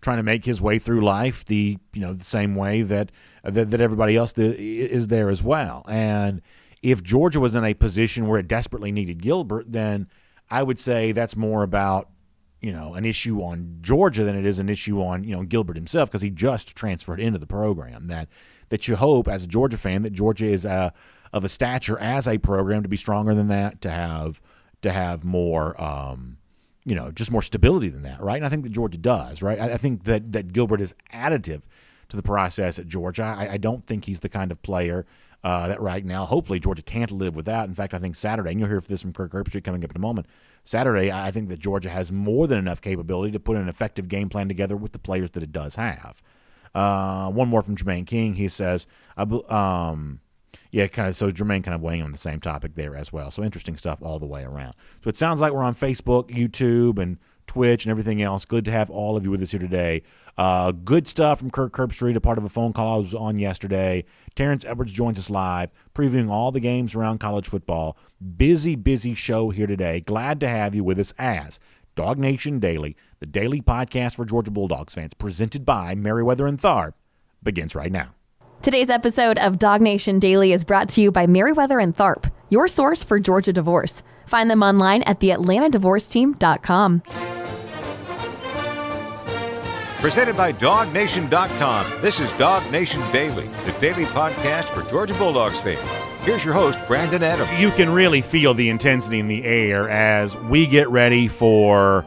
trying to make his way through life the same way that everybody else is there as well. And if Georgia was in a position where it desperately needed Gilbert, then I would say that's more about an issue on Georgia than it is an issue on Gilbert himself, because he just transferred into the program. That you hope as a Georgia fan that Georgia is of a stature as a program to be stronger than that, to have more just more stability than that, right? And I think that Georgia does, right? I think that Gilbert is additive to the process at Georgia. I don't think he's the kind of player that right now, hopefully, Georgia can't live without. In fact, I think Saturday, and you'll hear this from Kirk Herbstreit coming up in a moment, Saturday, I think that Georgia has more than enough capability to put an effective game plan together with the players that it does have. One more from Jermaine King. He says, so Jermaine kind of weighing on the same topic there as well. So interesting stuff all the way around. So it sounds like we're on Facebook, YouTube, and Twitch and everything else. Good to have all of you with us here today. Good stuff from Kirk Herbstreit, a part of a phone call I was on yesterday. Terence Edwards joins us live, previewing all the games around college football. Busy show here today. Glad to have you with us as DawgNation Daily, the daily podcast for Georgia Bulldogs fans, presented by Merriweather and Tharp, begins right now. Today's episode of DawgNation Daily is brought to you by Merriweather and Tharp, your source for Georgia divorce. Find them online at theatlantadivorceteam.com. Presented by DawgNation.com. This is DawgNation Daily, the daily podcast for Georgia Bulldogs fans. Here's your host, Brandon Adams. You can really feel the intensity in the air as we get ready for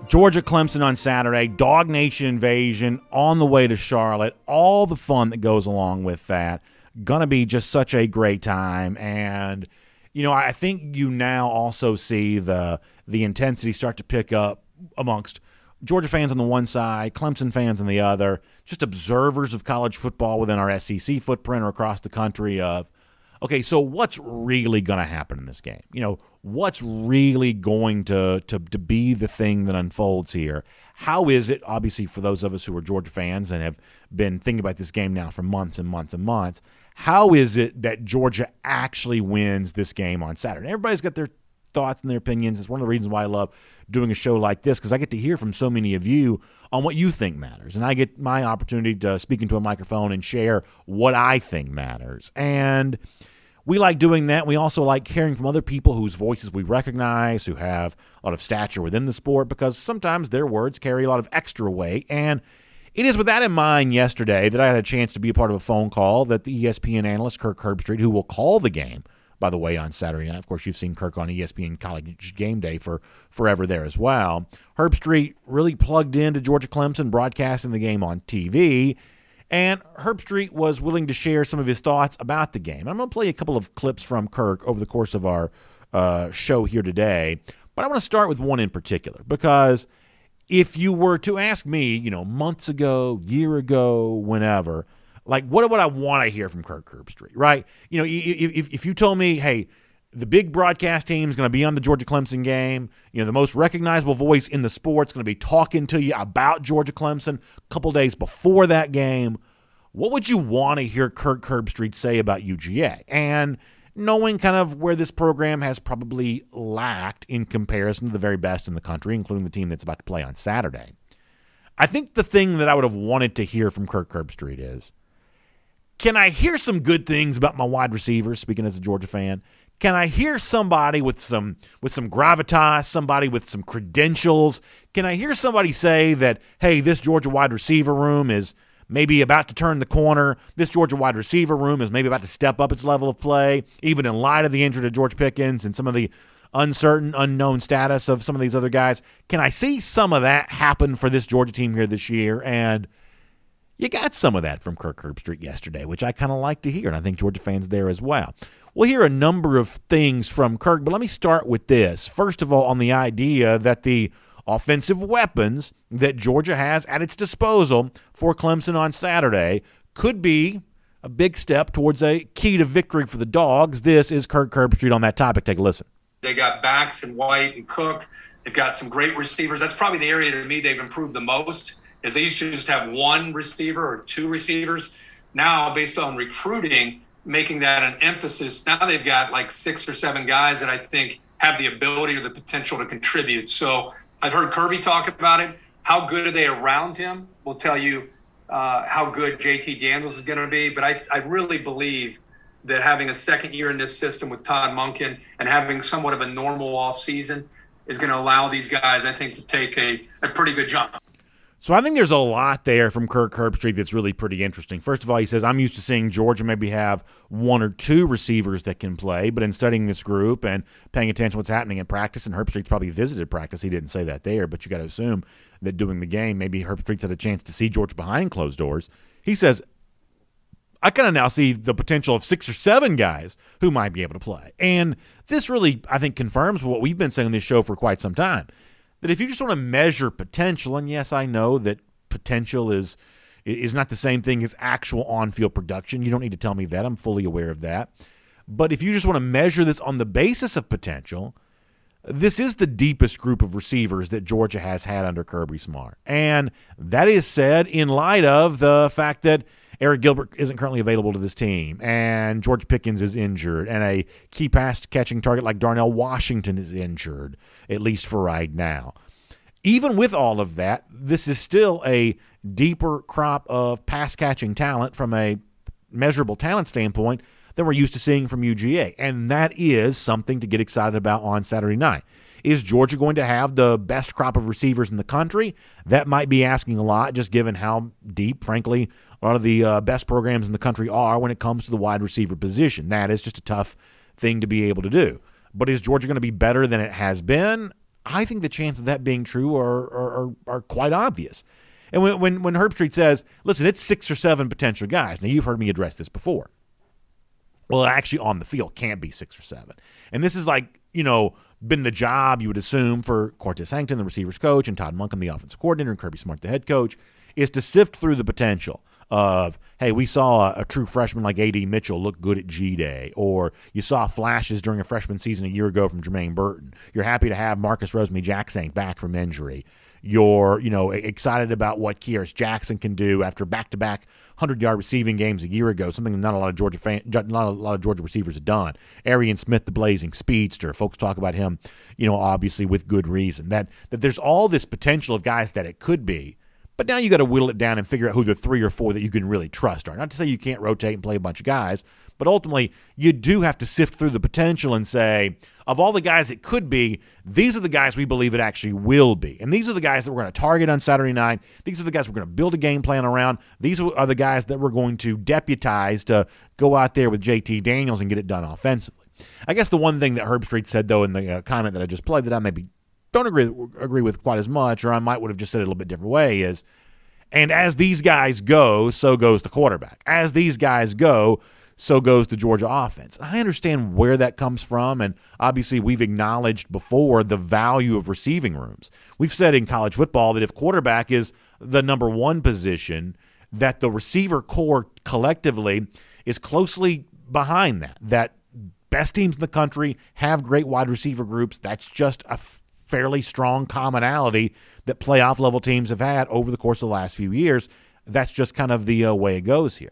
Georgia Clemson on Saturday, DawgNation invasion on the way to Charlotte, all the fun that goes along with that. Gonna be just such a great time. And, I think you now also see the intensity start to pick up amongst Georgia fans on the one side, Clemson fans on the other, just observers of college football within our SEC footprint or across the country of, okay, so what's really going to happen in this game? What's really going to be the thing that unfolds here? How is it, obviously, for those of us who are Georgia fans and have been thinking about this game now for months and months and months, how is it that Georgia actually wins this game on Saturday? Everybody's got their thoughts and their opinions. It's one of the reasons why I love doing a show like this, because I get to hear from so many of you on what you think matters, and I get my opportunity to speak into a microphone and share what I think matters. And we like doing that. We also like hearing from other people whose voices we recognize, who have a lot of stature within the sport, because sometimes their words carry a lot of extra weight. And it is with that in mind yesterday that I had a chance to be a part of a phone call that the ESPN analyst Kirk Herbstreit, who will call the game, by the way, on Saturday night. Of course, you've seen Kirk on ESPN College Game Day for forever there as well. Herbstreit really plugged into Georgia Clemson, broadcasting the game on TV, and Herbstreit was willing to share some of his thoughts about the game. I'm going to play a couple of clips from Kirk over the course of our show here today, but I want to start with one in particular, because if you were to ask me, months ago, year ago, whenever, like, what would I want to hear from Kirk Herbstreit, right? If you told me, hey, the big broadcast team is going to be on the Georgia Clemson game, the most recognizable voice in the sport is going to be talking to you about Georgia Clemson a couple days before that game, what would you want to hear Kirk Herbstreit say about UGA? And knowing kind of where this program has probably lacked in comparison to the very best in the country, including the team that's about to play on Saturday, I think the thing that I would have wanted to hear from Kirk Herbstreit is, can I hear some good things about my wide receivers, speaking as a Georgia fan? Can I hear somebody with some gravitas, somebody with some credentials? Can I hear somebody say that, hey, this Georgia wide receiver room is maybe about to turn the corner. This Georgia wide receiver room is maybe about to step up its level of play, even in light of the injury to George Pickens and some of the uncertain, unknown status of some of these other guys. Can I see some of that happen for this Georgia team here this year? And you got some of that from Kirk Herbstreit yesterday, which I kind of like to hear, and I think Georgia fans there as well. We'll hear a number of things from Kirk, but let me start with this. First of all, on the idea that the offensive weapons that Georgia has at its disposal for Clemson on Saturday could be a big step towards a key to victory for the Dogs. This is Kirk Herbstreit on that topic. Take a listen. They got backs and White and Cook. They've got some great receivers. That's probably the area to me they've improved the most, is they used to just have one receiver or two receivers. Now, based on recruiting, making that an emphasis, now they've got like 6 or 7 guys that I think have the ability or the potential to contribute. So I've heard Kirby talk about it. How good are they around him will tell you how good JT Daniels is going to be. But I really believe that having a second year in this system with Todd Monken and having somewhat of a normal offseason is going to allow these guys, I think, to take a pretty good jump. So I think there's a lot there from Kirk Herbstreit that's really pretty interesting. First of all, he says, I'm used to seeing Georgia maybe have one or two receivers that can play, but in studying this group and paying attention to what's happening in practice, and Herbstreit's probably visited practice. He didn't say that there, but you got to assume that doing the game, maybe Herbstreit's had a chance to see Georgia behind closed doors. He says, I kind of now see the potential of 6 or 7 guys who might be able to play. And this really, I think, confirms what we've been saying on this show for quite some time. That if you just want to measure potential, and yes, I know that potential is not the same thing as actual on-field production. You don't need to tell me that. I'm fully aware of that. But if you just want to measure this on the basis of potential, this is the deepest group of receivers that Georgia has had under Kirby Smart. And that is said in light of the fact that Eric Gilbert isn't currently available to this team, and George Pickens is injured, and a key pass-catching target like Darnell Washington is injured, at least for right now. Even with all of that, this is still a deeper crop of pass-catching talent from a measurable talent standpoint than we're used to seeing from UGA, and that is something to get excited about on Saturday night. Is Georgia going to have the best crop of receivers in the country? That might be asking a lot, just given how deep, frankly, a lot of the best programs in the country are when it comes to the wide receiver position. That is just a tough thing to be able to do. But is Georgia going to be better than it has been? I think the chances of that being true are quite obvious. And when Herbstreit says, listen, it's 6 or 7 potential guys. Now, you've heard me address this before. Well, it actually on the field can't be 6 or 7. And this is like, been the job you would assume for Cortez Hankton, the receivers coach, and Todd Monken, the offensive coordinator, and Kirby Smart, the head coach, is to sift through the potential of, hey, we saw a true freshman like A.D. Mitchell look good at G-Day, or you saw flashes during a freshman season a year ago from Jermaine Burton. You're happy to have Marcus Rosemy-Jacksaint back from injury. You're, excited about what Kearis Jackson can do after back-to-back 100-yard receiving games a year ago, something not a lot of Georgia receivers have done. Arian Smith, the blazing speedster. Folks talk about him, obviously with good reason. That there's all this potential of guys that it could be, but now you got to whittle it down and figure out who the 3 or 4 that you can really trust are. Not to say you can't rotate and play a bunch of guys, but ultimately you do have to sift through the potential and say, of all the guys it could be, these are the guys we believe it actually will be. And these are the guys that we're going to target on Saturday night. These are the guys we're going to build a game plan around. These are the guys that we're going to deputize to go out there with JT Daniels and get it done offensively. I guess the one thing that Herbstreit said, though, in the comment that I just played that I maybe don't agree with quite as much, or I might would have just said it a little bit different way, is, and as these guys go, so goes the quarterback. As these guys go, so goes the Georgia offense. And I understand where that comes from, and obviously we've acknowledged before the value of receiving rooms. We've said in college football that if quarterback is the number 1 position, that the receiver core collectively is closely behind that best teams in the country have great wide receiver groups. That's just a fairly strong commonality that playoff level teams have had over the course of the last few years. That's just kind of the way it goes here.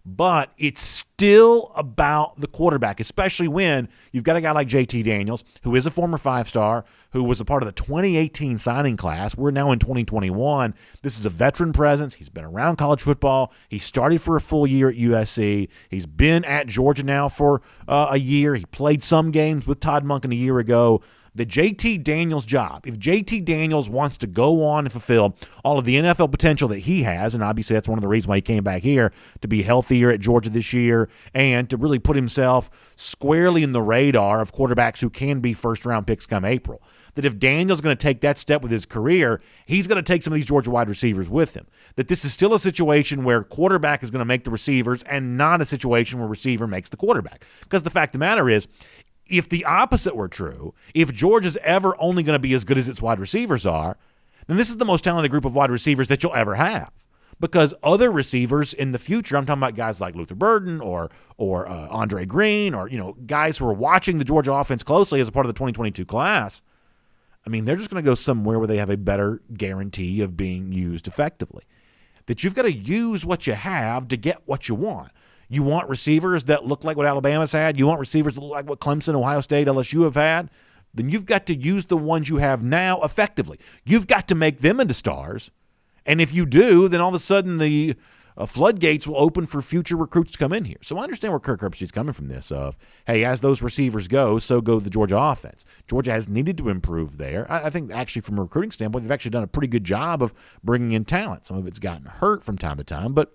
But it's still about the quarterback, especially when you've got a guy like JT Daniels, who is a former 5-star, who was a part of the 2018 signing class. We're now in 2021. This is a veteran presence. He's been around college football. He started for a full year at USC. He's been at Georgia now for a year. He played some games with Todd Monken a year ago. The JT Daniels job, if JT Daniels wants to go on and fulfill all of the NFL potential that he has, and obviously that's one of the reasons why he came back here, to be healthier at Georgia this year and to really put himself squarely in the radar of quarterbacks who can be first-round picks come April, that if Daniels is going to take that step with his career, he's going to take some of these Georgia wide receivers with him. That this is still a situation where quarterback is going to make the receivers and not a situation where receiver makes the quarterback. Because the fact of the matter is, if the opposite were true, if Georgia's ever only going to be as good as its wide receivers are, then this is the most talented group of wide receivers that you'll ever have. Because other receivers in the future, I'm talking about guys like Luther Burden or Andre Green, or guys who are watching the Georgia offense closely as a part of the 2022 class. I mean, they're just going to go somewhere where they have a better guarantee of being used effectively. That you've got to use what you have to get what you want. You want receivers that look like what Alabama's had. You want receivers that look like what Clemson, Ohio State, LSU have had. then you've got to use the ones you have now effectively. You've got to make them into stars. And if you do, then all of a sudden the floodgates will open for future recruits to come in here. So I understand where Kirk Herbstreit's coming from this of, hey, as those receivers go, so go the Georgia offense. Georgia has needed to improve there. I think actually from a recruiting standpoint, they've actually done a pretty good job of bringing in talent. Some of it's gotten hurt from time to time, but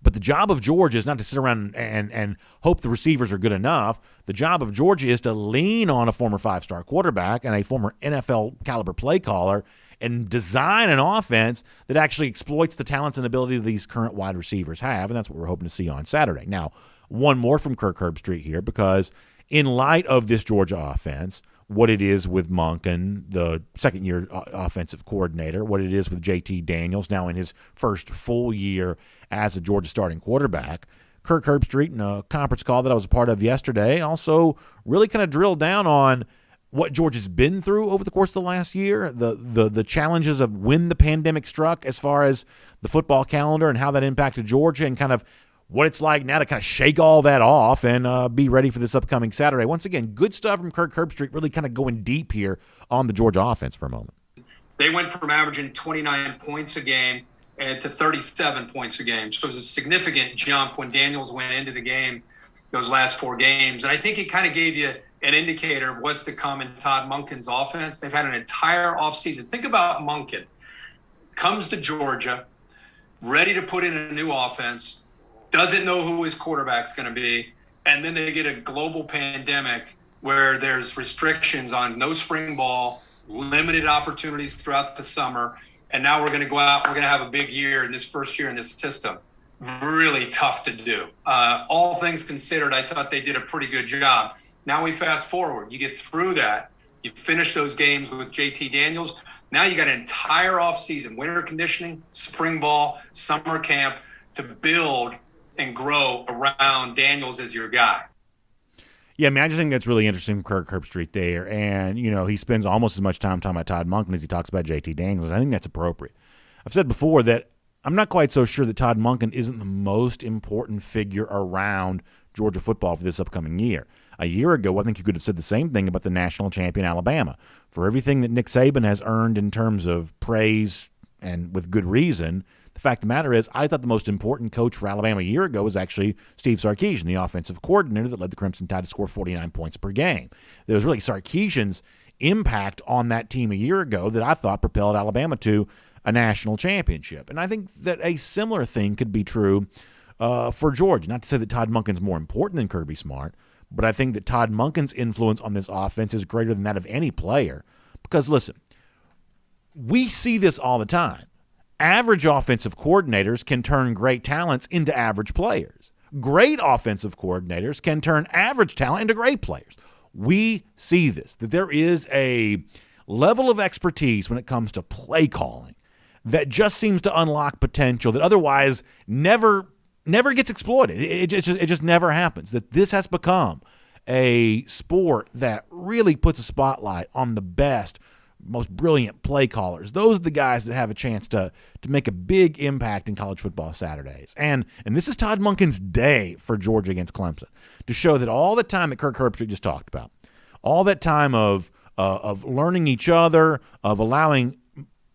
the job of Georgia is not to sit around and hope the receivers are good enough. The job of Georgia is to lean on a former 5-star quarterback and a former NFL caliber play caller and design an offense that actually exploits the talents and ability that these current wide receivers have, and that's what we're hoping to see on Saturday. Now, one more from Kirk Herbstreit here, because in light of this Georgia offense, what it is with Monken, the second-year offensive coordinator, what it is with JT Daniels, now in his first full year as a Georgia starting quarterback, Kirk Herbstreit, in a conference call that I was a part of yesterday, also really kind of drilled down on what Georgia's been through over the course of the last year, the challenges of when the pandemic struck as far as the football calendar and how that impacted Georgia, and kind of what it's like now to kind of shake all that off and be ready for this upcoming Saturday. Once again, good stuff from Kirk Herbstreit, really kind of going deep here on the Georgia offense for a moment. They went from averaging 29 points a game and to 37 points a game. So it was a significant jump when Daniels went into the game those last 4 games. And I think it kind of gave you an indicator of what's to come in Todd Monken's offense. They've had an entire offseason. Think about Monken. Comes to Georgia, ready to put in a new offense, doesn't know who his quarterback's going to be, and then they get a global pandemic where there's restrictions on no spring ball, limited opportunities throughout the summer, and now we're going to go out, we're going to have a big year in this first year in this system. Really tough to do. All things considered, I thought they did a pretty good job. Now we fast forward. You get through that. You finish those games with JT Daniels. Now you got an entire offseason, winter conditioning, spring ball, summer camp to build and grow around Daniels as your guy. Yeah, I mean, I just think that's really interesting from Kirk Herbstreit there. And, you know, he spends almost as much time talking about Todd Monken as he talks about JT Daniels. And I think that's appropriate. I've said before that I'm not quite so sure that Todd Monken isn't the most important figure around Georgia football for this upcoming year. A year ago, I think you could have said the same thing about the national champion Alabama. For everything that Nick Saban has earned in terms of praise, and with good reason, the fact of the matter is I thought the most important coach for Alabama a year ago was actually Steve Sarkisian, the offensive coordinator that led the Crimson Tide to score 49 points per game. It was really Sarkisian's impact on that team a year ago that I thought propelled Alabama to a national championship. And I think that a similar thing could be true for Georgia. Not to say that Todd Monken's more important than Kirby Smart, but I think that Todd Monken's influence on this offense is greater than that of any player. Because, listen, we see this all the time. Average offensive coordinators can turn great talents into average players. Great offensive coordinators can turn average talent into great players. We see this, that there is a level of expertise when it comes to play calling that just seems to unlock potential that otherwise never gets exploited. It just never happens. That this has become a sport that really puts a spotlight on the best, most brilliant play callers. Those are the guys that have a chance to make a big impact in college football Saturdays. And this is Todd Monken's day for Georgia against Clemson, to show that all the time that Kirk Herbstreit just talked about, all that time of learning each other, of allowing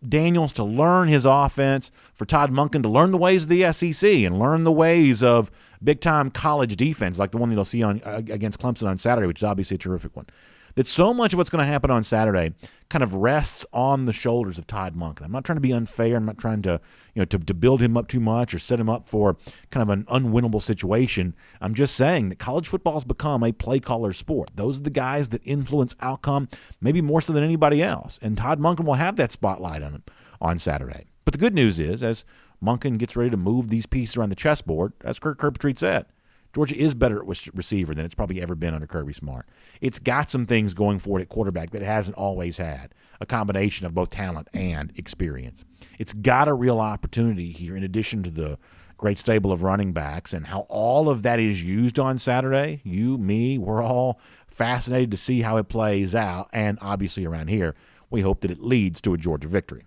Daniels to learn his offense, for Todd Monken to learn the ways of the SEC and learn the ways of big-time college defense like the one that you'll see on against Clemson on Saturday, which is obviously a terrific one. That so much of what's going to happen on Saturday kind of rests on the shoulders of Todd Monken. I'm not trying to be unfair. I'm not trying to build him up too much or set him up for kind of an unwinnable situation. I'm just saying that college football has become a play caller sport. Those are the guys that influence outcome maybe more so than anybody else. And Todd Monken will have that spotlight on him on Saturday. But the good news is, as Monken gets ready to move these pieces around the chessboard, as Kirk Herbstreit said, Georgia is better at receiver than it's probably ever been under Kirby Smart. It's got some things going for it at quarterback that it hasn't always had, a combination of both talent and experience. It's got a real opportunity here, in addition to the great stable of running backs and how all of that is used on Saturday. You, me, we're all fascinated to see how it plays out, and obviously around here, we hope that it leads to a Georgia victory.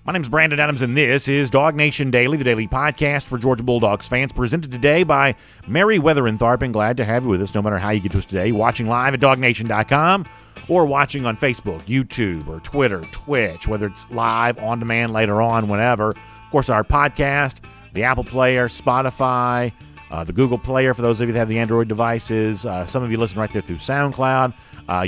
My name's Brandon Adams, and this is DawgNation Daily, the daily podcast for Georgia Bulldogs fans, presented today by Merriweather and Tharp. And glad to have you with us, no matter how you get to us today, watching live at DawgNation.com or watching on Facebook, YouTube, or Twitter, Twitch, whether it's live, on demand, later on, whenever. Of course, our podcast, the Apple Player, Spotify, the Google Player for those of you that have the Android devices. Some of you listen right there through SoundCloud.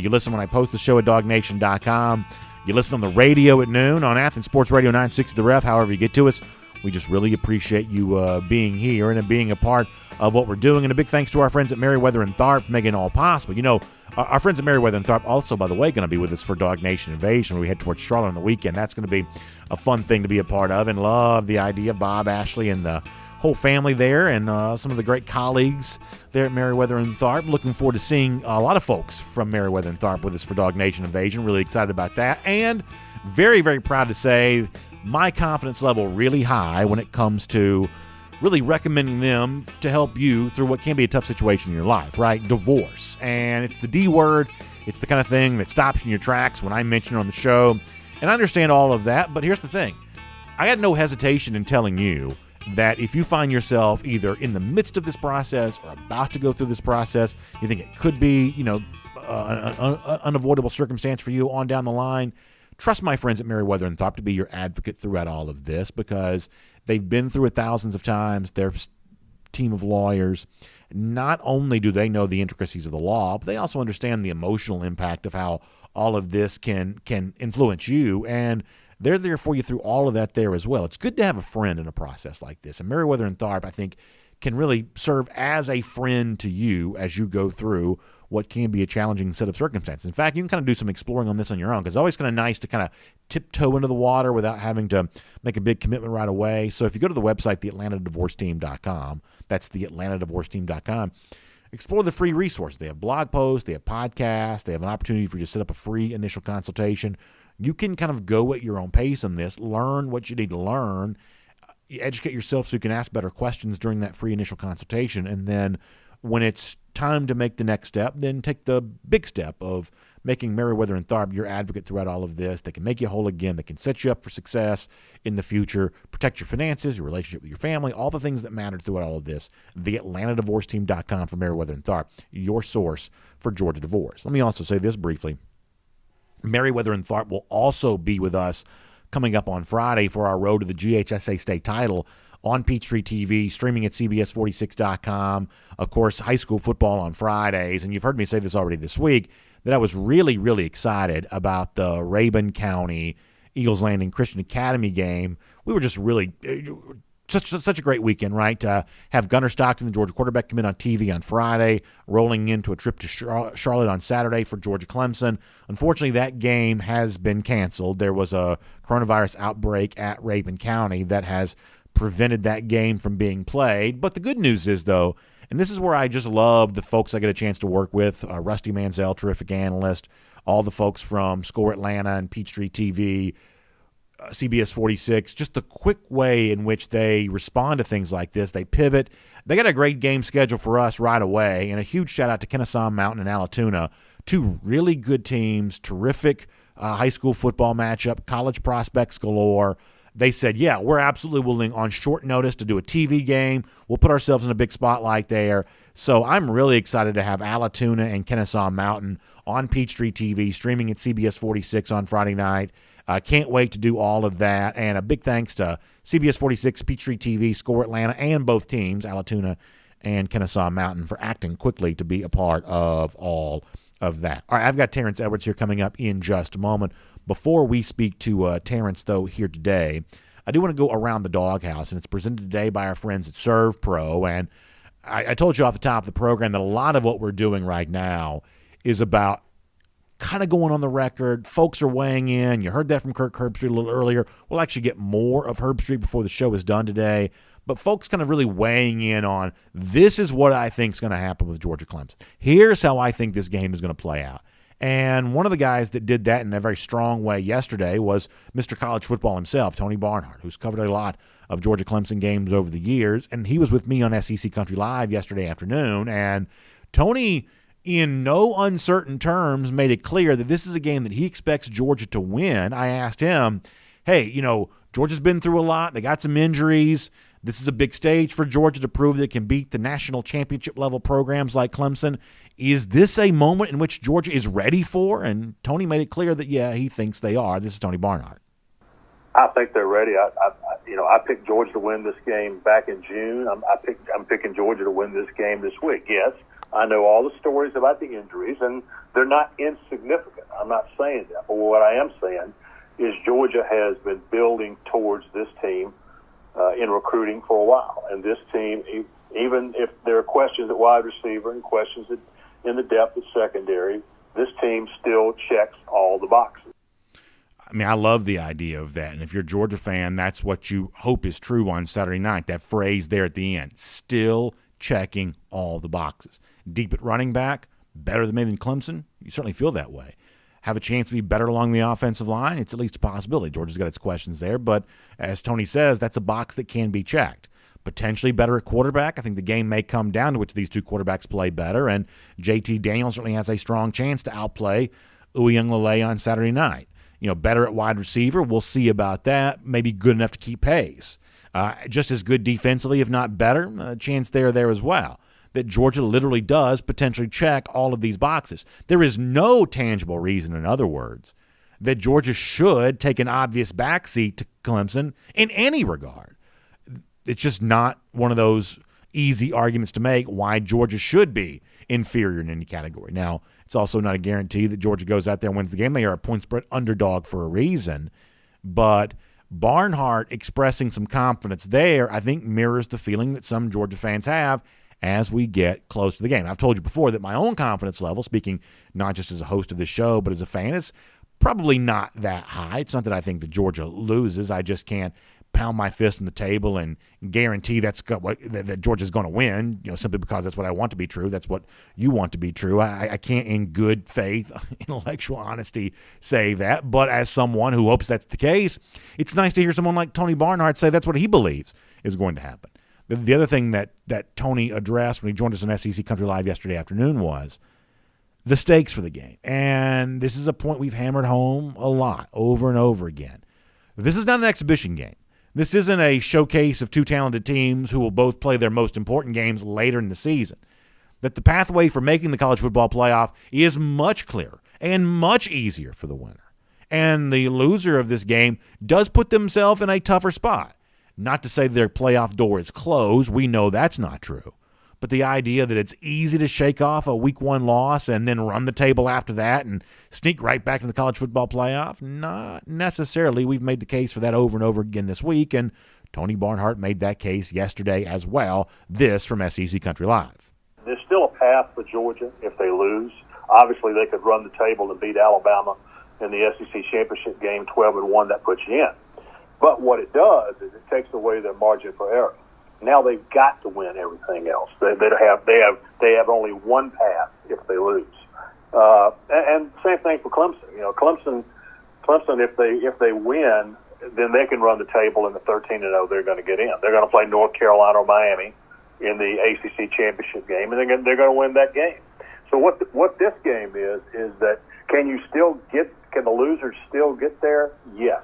You listen when I post the show at DawgNation.com. You listen on the radio at noon on Athens Sports Radio 960 The Ref, however you get to us. We just really appreciate you being here and being a part of what we're doing. And a big thanks to our friends at Merriweather and Tharp making it all possible. You know, our friends at Merriweather and Tharp also, by the way, going to be with us for DawgNation Invasion when we head towards Charlotte on the weekend. That's going to be a fun thing to be a part of, and love the idea of Bob, Ashley, and the whole family there, and some of the great colleagues there at Merriweather and Tharp. Looking forward to seeing a lot of folks from Merriweather and Tharp with us for DawgNation Invasion. Really excited about that, and very, very proud to say my confidence level really high when it comes to really recommending them to help you through what can be a tough situation in your life, right? Divorce. And it's the D word. It's the kind of thing that stops you in your tracks when I mention it on the show. And I understand all of that, but here's the thing. I had no hesitation in telling you that if you find yourself either in the midst of this process or about to go through this process, you think it could be, an unavoidable circumstance for you on down the line, trust my friends at Merriweather and Tharp to be your advocate throughout all of this, because they've been through it thousands of times. They're a team of lawyers. Not only do they know the intricacies of the law, but they also understand the emotional impact of how all of this can influence you, and they're there for you through all of that there as well. It's good to have a friend in a process like this. And Merriweather and Tharp, I think, can really serve as a friend to you as you go through what can be a challenging set of circumstances. In fact, you can kind of do some exploring on this on your own, because it's always kind of nice to kind of tiptoe into the water without having to make a big commitment right away. So if you go to the website, theatlantadivorceteam.com, that's theatlantadivorceteam.com, explore the free resources. They have blog posts, they have podcasts, they have an opportunity for you to set up a free initial consultation. You can kind of go at your own pace on this, learn what you need to learn, educate yourself so you can ask better questions during that free initial consultation, and then when it's time to make the next step, then take the big step of making Merriweather and Tharp your advocate throughout all of this. They can make you whole again. They can set you up for success in the future, protect your finances, your relationship with your family, all the things that matter throughout all of this. TheAtlantaDivorceTeam.com for Merriweather and Tharp, your source for Georgia divorce. Let me also say this briefly. Merriweather and Tharp will also be with us coming up on Friday for our road to the GHSA state title on Peachtree TV, streaming at CBS46.com. Of course, high school football on Fridays. And you've heard me say this already this week, that I was really, really excited about the Rabun County Eagles Landing Christian Academy game. We were just really such a great weekend, right? To have Gunnar Stockton, the Georgia quarterback, come in on TV on Friday, rolling into a trip to Charlotte on Saturday for Georgia Clemson. Unfortunately, that game has been canceled. There was a coronavirus outbreak at Rabun County that has prevented that game from being played. But the good news is, though, and this is where I just love the folks I get a chance to work with, Rusty Manziel, terrific analyst, all the folks from Score Atlanta and Peachtree TV, CBS 46, just the quick way in which they respond to things like this. They pivot. They got a great game schedule for us right away, and a huge shout-out to Kennesaw Mountain and Allatoona, two really good teams, terrific high school football matchup, college prospects galore. They said, yeah, we're absolutely willing on short notice to do a TV game. We'll put ourselves in a big spotlight there. So I'm really excited to have Allatoona and Kennesaw Mountain on Peachtree TV, streaming at CBS 46 on Friday night. Can't wait to do all of that. And a big thanks to CBS 46, Peachtree TV, Score Atlanta, and both teams, Allatoona and Kennesaw Mountain, for acting quickly to be a part of all of that. All right, I've got Terence Edwards here coming up in just a moment. Before we speak to Terence, though, here today, I do want to go around the doghouse, and it's presented today by our friends at Serve Pro. And I told you off the top of the program that a lot of what we're doing right now is about kind of going on the record. Folks are weighing in. You heard that from Kirk Herbstreit a little earlier. We'll actually get more of Herbstreit before the show is done today. But folks kind of really weighing in on, this is what I think is going to happen with Georgia Clemson. Here's how I think this game is going to play out. And one of the guys that did that in a very strong way yesterday was Mr. College Football himself, Tony Barnhart, who's covered a lot of Georgia Clemson games over the years. And he was with me on SEC Country Live yesterday afternoon. And Tony, in no uncertain terms, made it clear that this is a game that he expects Georgia to win. I asked him, hey, Georgia's been through a lot. They got some injuries. This is a big stage for Georgia to prove that it can beat the national championship level programs like Clemson. Is this a moment in which Georgia is ready for? And Tony made it clear that, yeah, he thinks they are. This is Tony Barnhart. I think they're ready. I picked Georgia to win this game back in June. I'm picking Georgia to win this game this week. Yes, I know all the stories about the injuries, and they're not insignificant. I'm not saying that. But what I am saying is Georgia has been building towards this team in recruiting for a while. And this team, even if there are questions at wide receiver and questions in the depth of secondary, this team still checks all the boxes. I mean, I love the idea of that. And if you're a Georgia fan, that's what you hope is true on Saturday night, that phrase there at the end, still checking all the boxes. Deep at running back, better than maybe than Clemson. You certainly feel that way. Have a chance to be better along the offensive line, it's at least a possibility. Georgia's got its questions there, but as Tony says, that's a box that can be checked. Potentially better at quarterback. I think the game may come down to which these two quarterbacks play better, and JT Daniels certainly has a strong chance to outplay Uiagalelei on Saturday night. Better at wide receiver, we'll see about that. Maybe good enough to keep pace. Just as good defensively, if not better, a chance there as well. That Georgia literally does potentially check all of these boxes. There is no tangible reason, in other words, that Georgia should take an obvious backseat to Clemson in any regard. It's just not one of those easy arguments to make why Georgia should be inferior in any category. Now, it's also not a guarantee that Georgia goes out there and wins the game. They are a point spread underdog for a reason. But Barnhart expressing some confidence there, I think, mirrors the feeling that some Georgia fans have as we get close to the game. I've told you before that my own confidence level, speaking not just as a host of this show, but as a fan, is probably not that high. It's not that I think that Georgia loses. I just can't pound my fist on the table and guarantee that Georgia's going to win, simply because that's what I want to be true. That's what you want to be true. I can't in good faith, intellectual honesty, say that. But as someone who hopes that's the case, it's nice to hear someone like Tony Barnhart say that's what he believes is going to happen. The other thing that Tony addressed when he joined us on SEC Country Live yesterday afternoon was the stakes for the game. And this is a point we've hammered home a lot, over and over again. This is not an exhibition game. This isn't a showcase of two talented teams who will both play their most important games later in the season. That the pathway for making the college football playoff is much clearer and much easier for the winner. And the loser of this game does put themselves in a tougher spot. Not to say their playoff door is closed. We know that's not true. But the idea that it's easy to shake off a week one loss and then run the table after that and sneak right back into the college football playoff, not necessarily. We've made the case for that over and over again this week, and Tony Barnhart made that case yesterday as well. This from SEC Country Live. There's still a path for Georgia if they lose. Obviously, they could run the table and beat Alabama in the SEC championship game 12-1. That puts you in. But what it does is it takes away their margin for error. Now they've got to win everything else. They have only one path if they lose. And same thing for Clemson. Clemson, if they win, then they can run the table, and the 13-0 they're going to get in. They're going to play North Carolina or Miami in the ACC championship game, and they're going to win that game. So what this game is that can the losers still get there? Yes.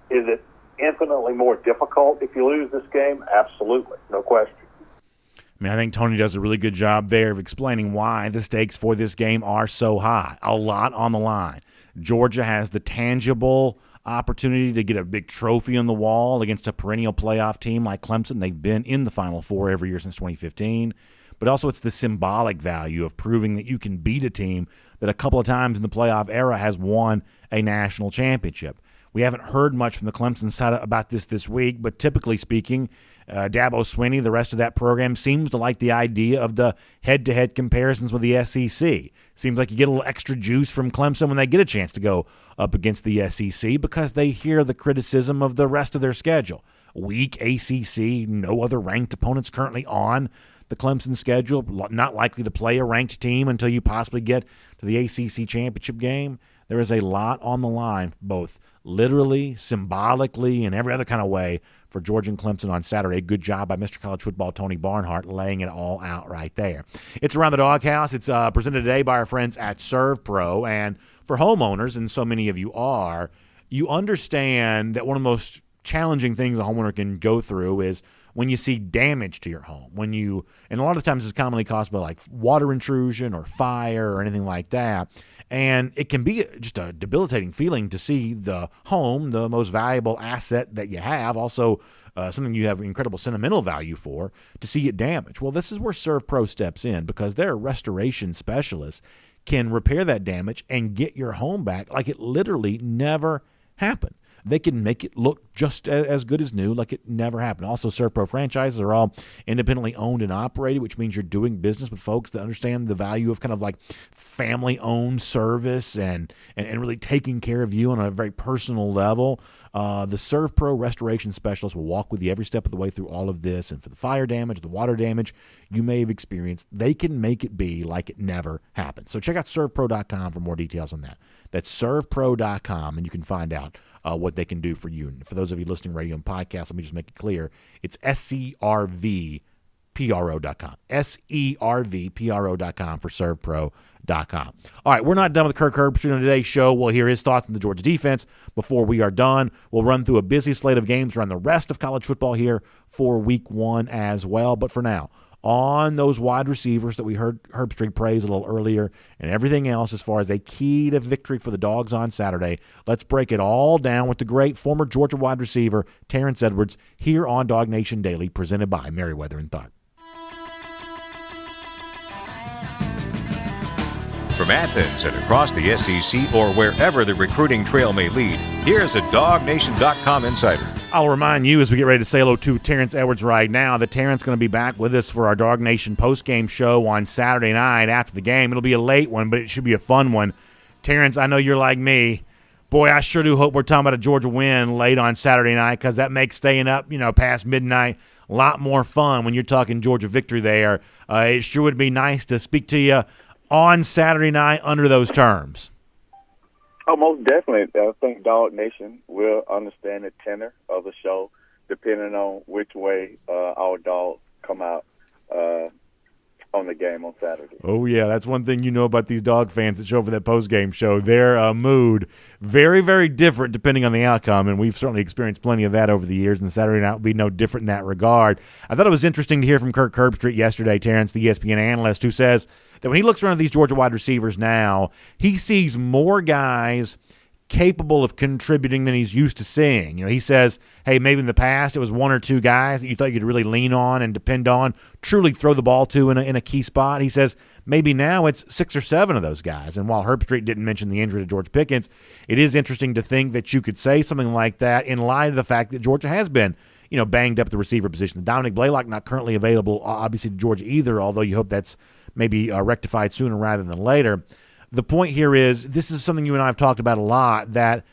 Is it infinitely more difficult if you lose this game? Absolutely, no question. I mean, I think Tony does a really good job there of explaining why the stakes for this game are so high. A lot on the line. Georgia has the tangible opportunity to get a big trophy on the wall against a perennial playoff team like Clemson. They've been in the Final Four every year since 2015. But also it's the symbolic value of proving that you can beat a team that a couple of times in the playoff era has won a national championship. We haven't heard much from the Clemson side about this week, but typically speaking, Dabo Swinney, the rest of that program, seems to like the idea of the head-to-head comparisons with the SEC. Seems like you get a little extra juice from Clemson when they get a chance to go up against the SEC because they hear the criticism of the rest of their schedule. Weak ACC, no other ranked opponents currently on the Clemson schedule, not likely to play a ranked team until you possibly get to the ACC championship game. There is a lot on the line, both literally, symbolically, and every other kind of way for Georgia and Clemson on Saturday. Good job by Mr. College Football Tony Barnhart laying it all out right there. It's Around the Doghouse. It's presented today by our friends at ServPro. And for homeowners, and so many of you are, you understand that one of the most challenging things a homeowner can go through is when you see damage to your home, and a lot of times it's commonly caused by like water intrusion or fire or anything like that. And it can be just a debilitating feeling to see the home, the most valuable asset that you have, also something you have incredible sentimental value for, to see it damaged. Well, this is where ServPro steps in, because their restoration specialists can repair that damage and get your home back like it literally never happened. They can make it look just as good as new, like it never happened. Also, ServPro franchises are all independently owned and operated, which means you're doing business with folks that understand the value of kind of like family-owned service and really taking care of you on a very personal level. The ServPro restoration specialist will walk with you every step of the way through all of this. And for the fire damage, the water damage you may have experienced, they can make it be like it never happened. So check out servpro.com for more details on that. That's servpro.com, and you can find out what they can do for you. And for those of you listening radio and podcasts, let me just make it clear. It's SCRVPRO.com. SERVPRO.com for servpro.com. All right, we're not done with Kirk Herbstreit on today's show. We'll hear his thoughts on the Georgia defense. Before we are done, we'll run through a busy slate of games around the rest of college football here for week 1 as well. But for now, on those wide receivers that we heard Herbstreit praise a little earlier and everything else as far as a key to victory for the Dogs on Saturday, let's break it all down with the great former Georgia wide receiver Terence Edwards here on DawgNation Daily, presented by Merriweather and Tharp. From Athens and across the SEC or wherever the recruiting trail may lead, here's a DawgNation.com insider. I'll remind you as we get ready to say hello to Terence Edwards right now that Terence is going to be back with us for our DawgNation postgame show on Saturday night after the game. It'll be a late one, but it should be a fun one. Terence, I know you're like me. Boy, I sure do hope we're talking about a Georgia win late on Saturday night, because that makes staying up, past midnight a lot more fun when you're talking Georgia victory there. It sure would be nice to speak to you on Saturday night under those terms. Oh, most definitely. I think DawgNation will understand the tenor of the show, depending on which way our dogs come out on the game on Saturday. Oh, yeah, that's one thing you know about these dog fans that show up for that post-game show. Their mood, very, very different depending on the outcome, and we've certainly experienced plenty of that over the years, and Saturday night will be no different in that regard. I thought it was interesting to hear from Kirk Herbstreit yesterday, Terence, the ESPN analyst, who says that when he looks around at these Georgia wide receivers now, he sees more guys capable of contributing than he's used to seeing. He says, hey, maybe in the past it was one or two guys that you thought you could really lean on and depend on, truly throw the ball to in a key spot. He says maybe now it's 6 or 7 of those guys. And while Herbstreit didn't mention the injury to George Pickens, it is interesting to think that you could say something like that in light of the fact that Georgia has been banged up at the receiver position. Dominic Blaylock not currently available, obviously, to Georgia either, although you hope that's maybe rectified sooner rather than later. The point here is, this is something you and I have talked about a lot, that,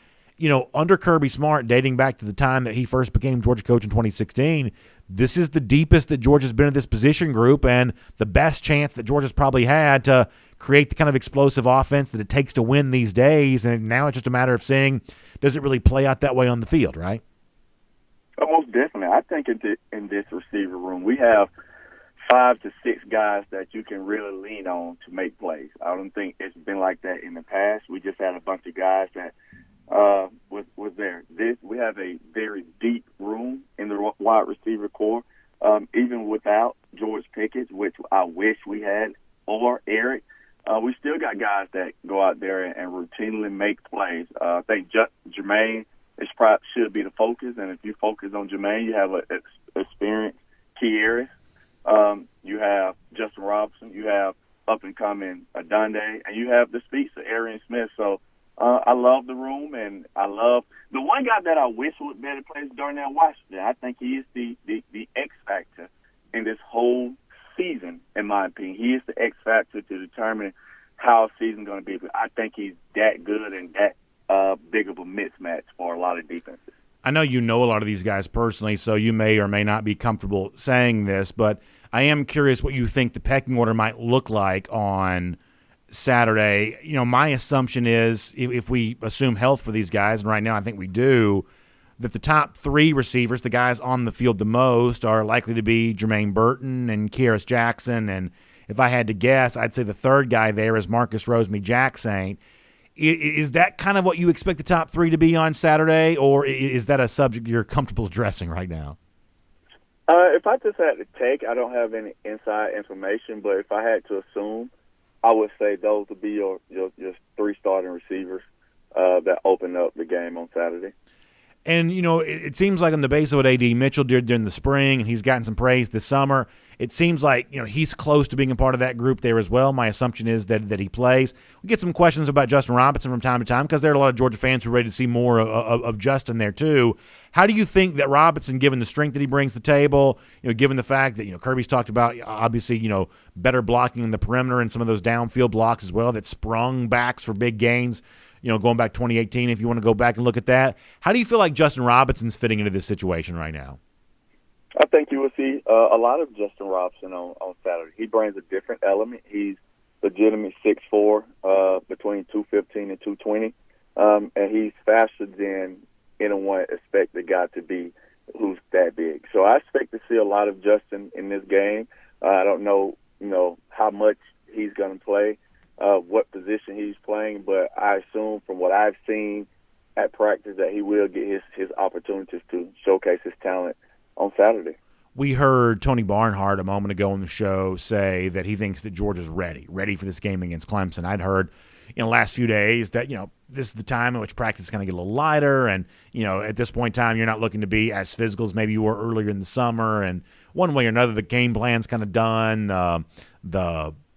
under Kirby Smart, dating back to the time that he first became Georgia coach in 2016, this is the deepest that Georgia's been at this position group and the best chance that Georgia's probably had to create the kind of explosive offense that it takes to win these days. And now it's just a matter of seeing, does it really play out that way on the field, right? Most definitely. I think in this receiver room, we have 5 to 6 guys that you can really lean on to make plays. I don't think it's been like that in the past. We just had a bunch of guys that was there. We have a very deep room in the wide receiver core, even without George Pickens, which I wish we had, or Eric. We still got guys that go out there and routinely make plays. I think Jermaine should be the focus, and if you focus on Jermaine, you have an experienced Kieris. You have Justin Robinson, you have up-and-coming Adonde, and you have the speaks of Arian Smith. So I love the room, and I love the one guy that I wish would better play is Darnell Washington. I think he is the X factor in this whole season, in my opinion. He is the X factor to determine how a season's going to be. But I think he's that good and that big of a mismatch for a lot of defenses. I know you know a lot of these guys personally, so you may or may not be comfortable saying this, but I am curious what you think the pecking order might look like on Saturday. My assumption is, if we assume health for these guys, and right now I think we do, that the top 3 receivers, the guys on the field the most, are likely to be Jermaine Burton and Kieris Jackson. And if I had to guess, I'd say the third guy there is Marcus Rosemy-Jacksaint. Is that kind of what you expect the top three to be on Saturday, or is that a subject you're comfortable addressing right now? If I just had to take, I don't have any inside information, but if I had to assume, I would say those would be your three starting receivers that open up the game on Saturday. And, it seems like on the base of what A.D. Mitchell did during the spring, and he's gotten some praise this summer, it seems like, he's close to being a part of that group there as well. My assumption is that he plays. We get some questions about Justin Robinson from time to time because there are a lot of Georgia fans who are ready to see more of Justin there too. How do you think that Robinson, given the strength that he brings to the table, given the fact that, Kirby's talked about, obviously, better blocking in the perimeter and some of those downfield blocks as well that sprung backs for big gains, going back 2018, if you want to go back and look at that. How do you feel like Justin Robinson's fitting into this situation right now? I think you will see a lot of Justin Robinson on Saturday. He brings a different element. He's legitimate 6'4", between 215 and 220, and he's faster than anyone expect the guy to be who's that big. So I expect to see a lot of Justin in this game. I don't know, how much he's going to play, what position he's playing, but I assume from what I've seen at practice that he will get his opportunities to showcase his talent on Saturday. We heard Tony Barnhart a moment ago on the show say that he thinks that Georgia's ready for this game against Clemson. I'd heard in the last few days that, this is the time in which practice is going to get a little lighter, and, at this point in time, you're not looking to be as physical as maybe you were earlier in the summer, and one way or another, the game plan's kind of done.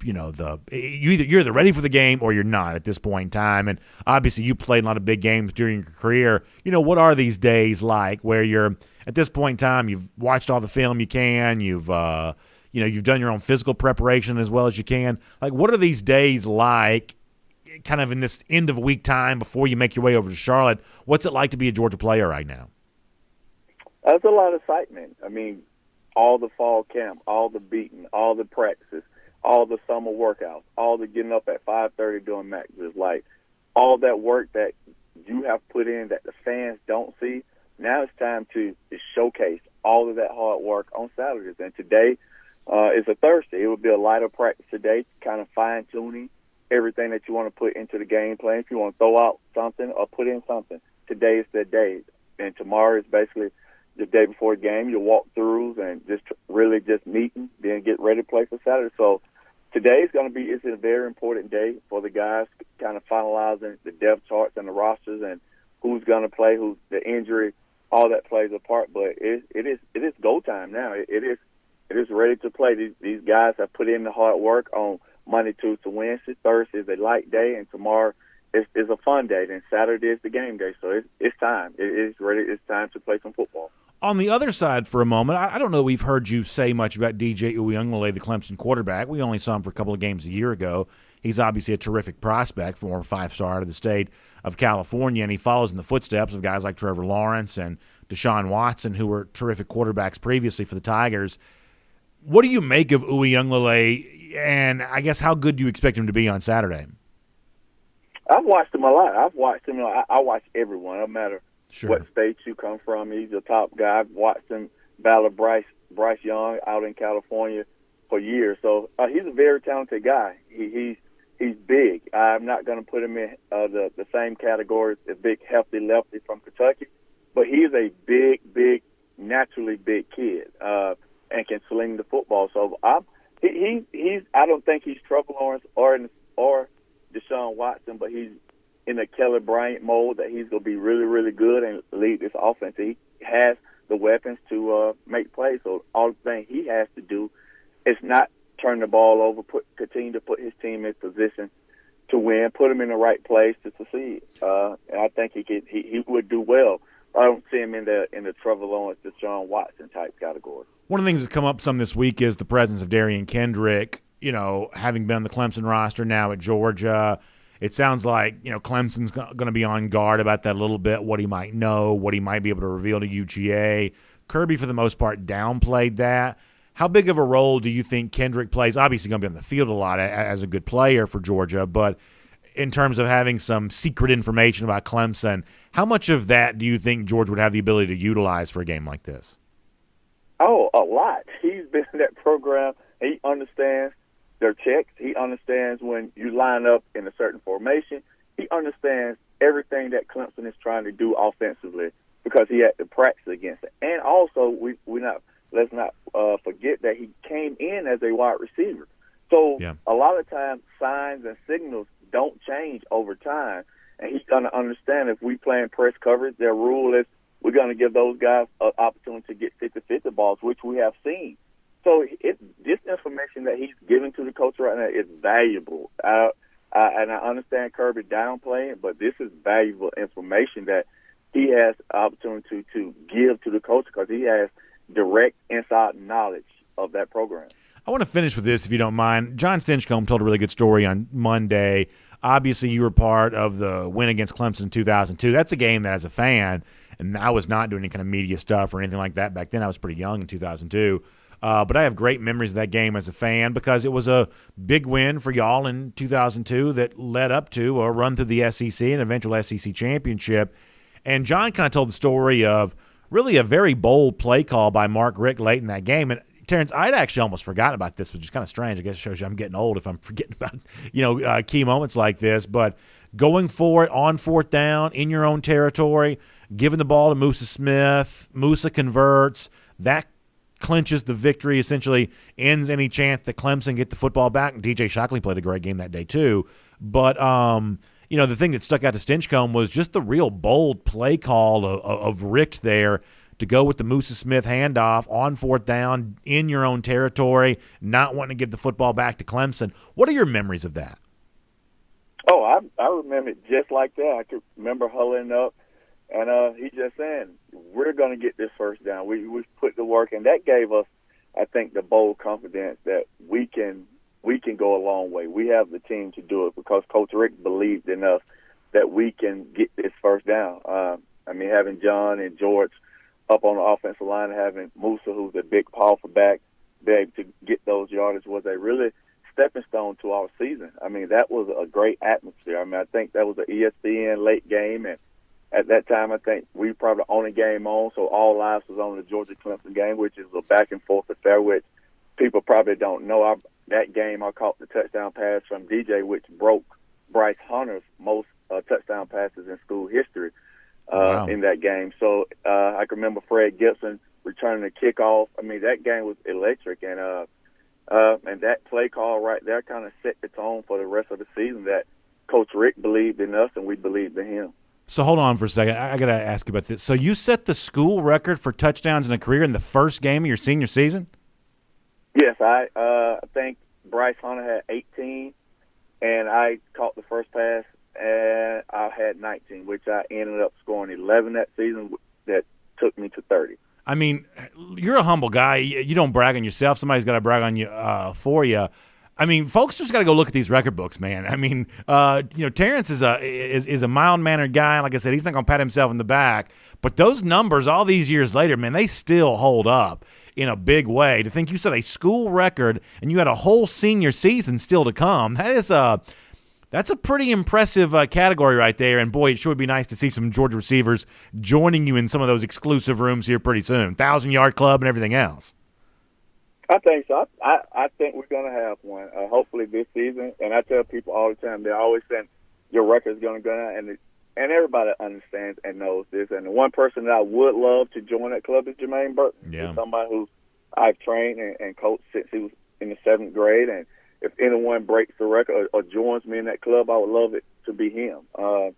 You're either ready for the game or you're not at this point in time. And obviously you played a lot of big games during your career. What are these days like where you're at this point in time, you've watched all the film you can, you've done your own physical preparation as well as you can. Like, what are these days like kind of in this end of week time before you make your way over to Charlotte? What's it like to be a Georgia player right now? There's a lot of excitement. I mean, all the fall camp, all the beating, all the practices, all the summer workouts, all the getting up at 5:30 doing matches, like all that work that you have put in that the fans don't see. Now it's time to showcase all of that hard work on Saturdays. And today is a Thursday. It will be a lighter practice today, kind of fine-tuning everything that you want to put into the game plan. If you want to throw out something or put in something, today is the day. And tomorrow is basically the day before the game. You walk throughs and just really just meeting, then get ready to play for Saturday. So today is going to be it's a very important day for the guys, kind of finalizing the depth charts and the rosters and who's going to play, who's the injury, all that plays a part. But it is go time now. It is ready to play. These guys have put in the hard work on Monday, Tuesday, Wednesday. Thursday is a light day, and tomorrow is a fun day. Then Saturday is the game day. So it's time. It is ready. It's time to play some football. On the other side for a moment, I don't know we've heard you say much about DJ Uiagalelei, the Clemson quarterback. We only saw him for a couple of games a year ago. He's obviously a terrific prospect, former 5-star out of the state of California, and he follows in the footsteps of guys like Trevor Lawrence and Deshaun Watson, who were terrific quarterbacks previously for the Tigers. What do you make of Uiagalelei, and I guess how good do you expect him to be on Saturday? I've watched him a lot. I've watched him. I watch everyone, no matter what state you come from. He's a top guy. I've watched him battle Bryce Young out in California for years. So he's a very talented guy. He's big. I'm not going to put him in the same category as a big, hefty lefty from Kentucky, but he is a big, naturally big kid and can sling the football. So he's. I don't think he's Trevor Lawrence or Deshaun Watson, but he's in a Kelly Bryant mode that he's going to be really, really good and lead this offense. He has the weapons to make plays. So all the thing he has to do is not turn the ball over, continue to put his team in position to win, put him in the right place to succeed. And I think he would do well. I don't see him in the Trevor Lawrence, Deshaun Watson type category. One of the things that's come up some this week is the presence of Darian Kendrick, having been on the Clemson roster now at Georgia. It sounds like, Clemson's going to be on guard about that a little bit, what he might know, what he might be able to reveal to UGA. Kirby, for the most part, downplayed that. How big of a role do you think Kendrick plays? Obviously going to be on the field a lot as a good player for Georgia, but in terms of having some secret information about Clemson, how much of that do you think Georgia would have the ability to utilize for a game like this? Oh, a lot. He's been in that program. He understands their checks. He understands when you line up in a certain formation. he understands everything that Clemson is trying to do offensively because he had to practice against it. And also, let's not forget that he came in as a wide receiver. So a lot of times signs and signals don't change over time. And he's going to understand if we play in press coverage, their rule is we're going to give those guys an opportunity to get 50-50 balls, which we have seen. So this information that he's giving to the coach right now is valuable. And I understand Kirby downplaying, but this is valuable information that he has the opportunity to give to the coach because he has direct inside knowledge of that program. I want to finish with this, if you don't mind. John Stinchcomb told a really good story on Monday. Obviously, you were part of the win against Clemson in 2002. That's a game that, as a fan, and I was not doing any kind of media stuff or anything like that back then. I was pretty young in 2002. But I have great memories of that game as a fan because it was a big win for y'all in 2002 that led up to a run through the SEC and eventual SEC championship. And John kind of told the story of really a very bold play call by Mark Richt late in that game. And Terence, I'd actually almost forgotten about this, which is kind of strange. I guess it shows you I'm getting old if I'm forgetting about key moments like this. But going for it on fourth down in your own territory, giving the ball to Musa Smith, Musa converts, that clinches the victory, essentially ends any chance that Clemson get the football back. And DJ Shockley played a great game that day too. But the thing that stuck out to Stinchcomb was just the real bold play call of Richt there to go with the Musa Smith handoff on fourth down in your own territory, not wanting to give the football back to Clemson. What are your memories of that? Oh, I remember it just like that. I could remember huddling up, and he just saying, we're going to get this first down. We put the work, and that gave us, I think, the bold confidence that we can go a long way. We have the team to do it because Coach Richt believed in us that we can get this first down. Having John and George up on the offensive line, having Musa, who's a big, powerful back, be able to get those yardage was a really stepping stone to our season. That was a great atmosphere. I think that was an ESPN late game, and at that time, I think we probably the only game on, so all eyes was on the Georgia-Clemson game, which is a back-and-forth affair, which people probably don't know. That game, I caught the touchdown pass from DJ, which broke Bryce Hunter's most touchdown passes in school history in that game. So I can remember Fred Gibson returning the kickoff. That game was electric, and that play call right there kind of set the tone for the rest of the season that Coach Richt believed in us and we believed in him. So hold on for a second. I got to ask you about this. So you set the school record for touchdowns in a career in the first game of your senior season? Yes, I think Bryce Hunter had 18, and I caught the first pass, and I had 19, which I ended up scoring 11 that season that took me to 30. You're a humble guy. You don't brag on yourself. Somebody's got to brag on you for you. Folks just got to go look at these record books, man. Terence is a mild-mannered guy. Like I said, he's not going to pat himself in the back. But those numbers, all these years later, man, they still hold up in a big way. To think you set a school record and you had a whole senior season still to come, that's a pretty impressive category right there. And, boy, it sure would be nice to see some Georgia receivers joining you in some of those exclusive rooms here pretty soon. 1,000-yard club and everything else. I think so. I think we're going to have one, hopefully this season. And I tell people all the time, they're always saying your record's going to go down. And everybody understands and knows this. And the one person that I would love to join that club is Jermaine Burton. Yeah. He's somebody who I've trained and coached since he was in the 7th grade. And if anyone breaks the record or joins me in that club, I would love it to be him. So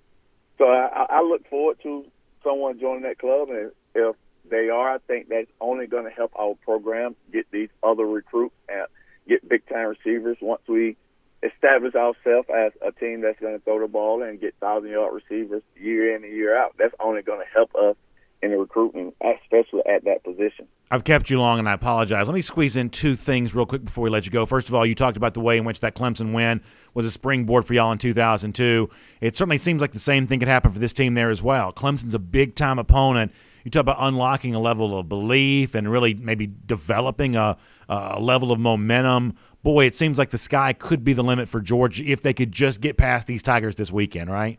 I look forward to someone joining that club. And if they are, I think that's only going to help our program get these other recruits and get big-time receivers once we establish ourselves as a team that's going to throw the ball and get 1,000-yard receivers year in and year out. That's only going to help us in the recruiting, especially at that position. I've kept you long, and I apologize. Let me squeeze in two things real quick before we let you go. First of all, you talked about the way in which that Clemson win was a springboard for y'all in 2002. It certainly seems like the same thing could happen for this team there as well. Clemson's a big-time opponent. You talk about unlocking a level of belief and really maybe developing a level of momentum. Boy, it seems like the sky could be the limit for Georgia if they could just get past these Tigers this weekend, right?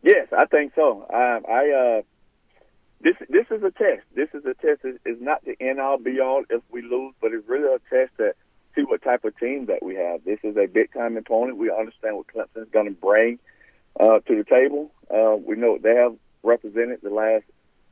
Yes, I think so. This is a test. This is a test. It's not the end-all, be-all if we lose, but it's really a test to see what type of team that we have. This is a big-time opponent. We understand what Clemson is going to bring to the table. We know what they have represented the last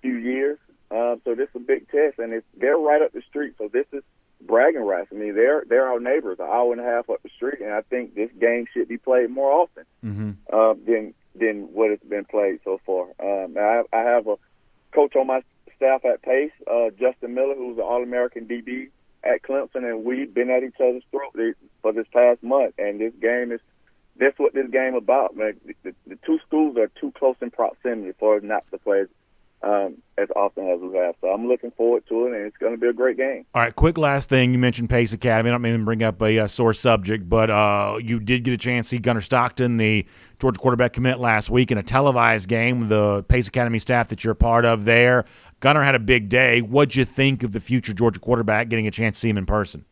few years. So this is a big test, and they're right up the street. So this is bragging rights. I mean, they're our neighbors, an hour and a half up the street, and I think this game should be played more often than what it's been played so far. I have a coach on my staff at Pace, Justin Miller, who's an All-American DB at Clemson, and we've been at each other's throat for this past month. And that's what this game about, man. The two schools are too close in proximity for us not to play as often as we have. So I'm looking forward to it, and it's going to be a great game. All right, quick last thing. You mentioned Pace Academy. I don't mean to bring up a sore subject, but you did get a chance to see Gunnar Stockton, the Georgia quarterback commit, last week in a televised game with the Pace Academy staff that you're a part of there. Gunnar had a big day. What'd you think of the future Georgia quarterback, getting a chance to see him in person?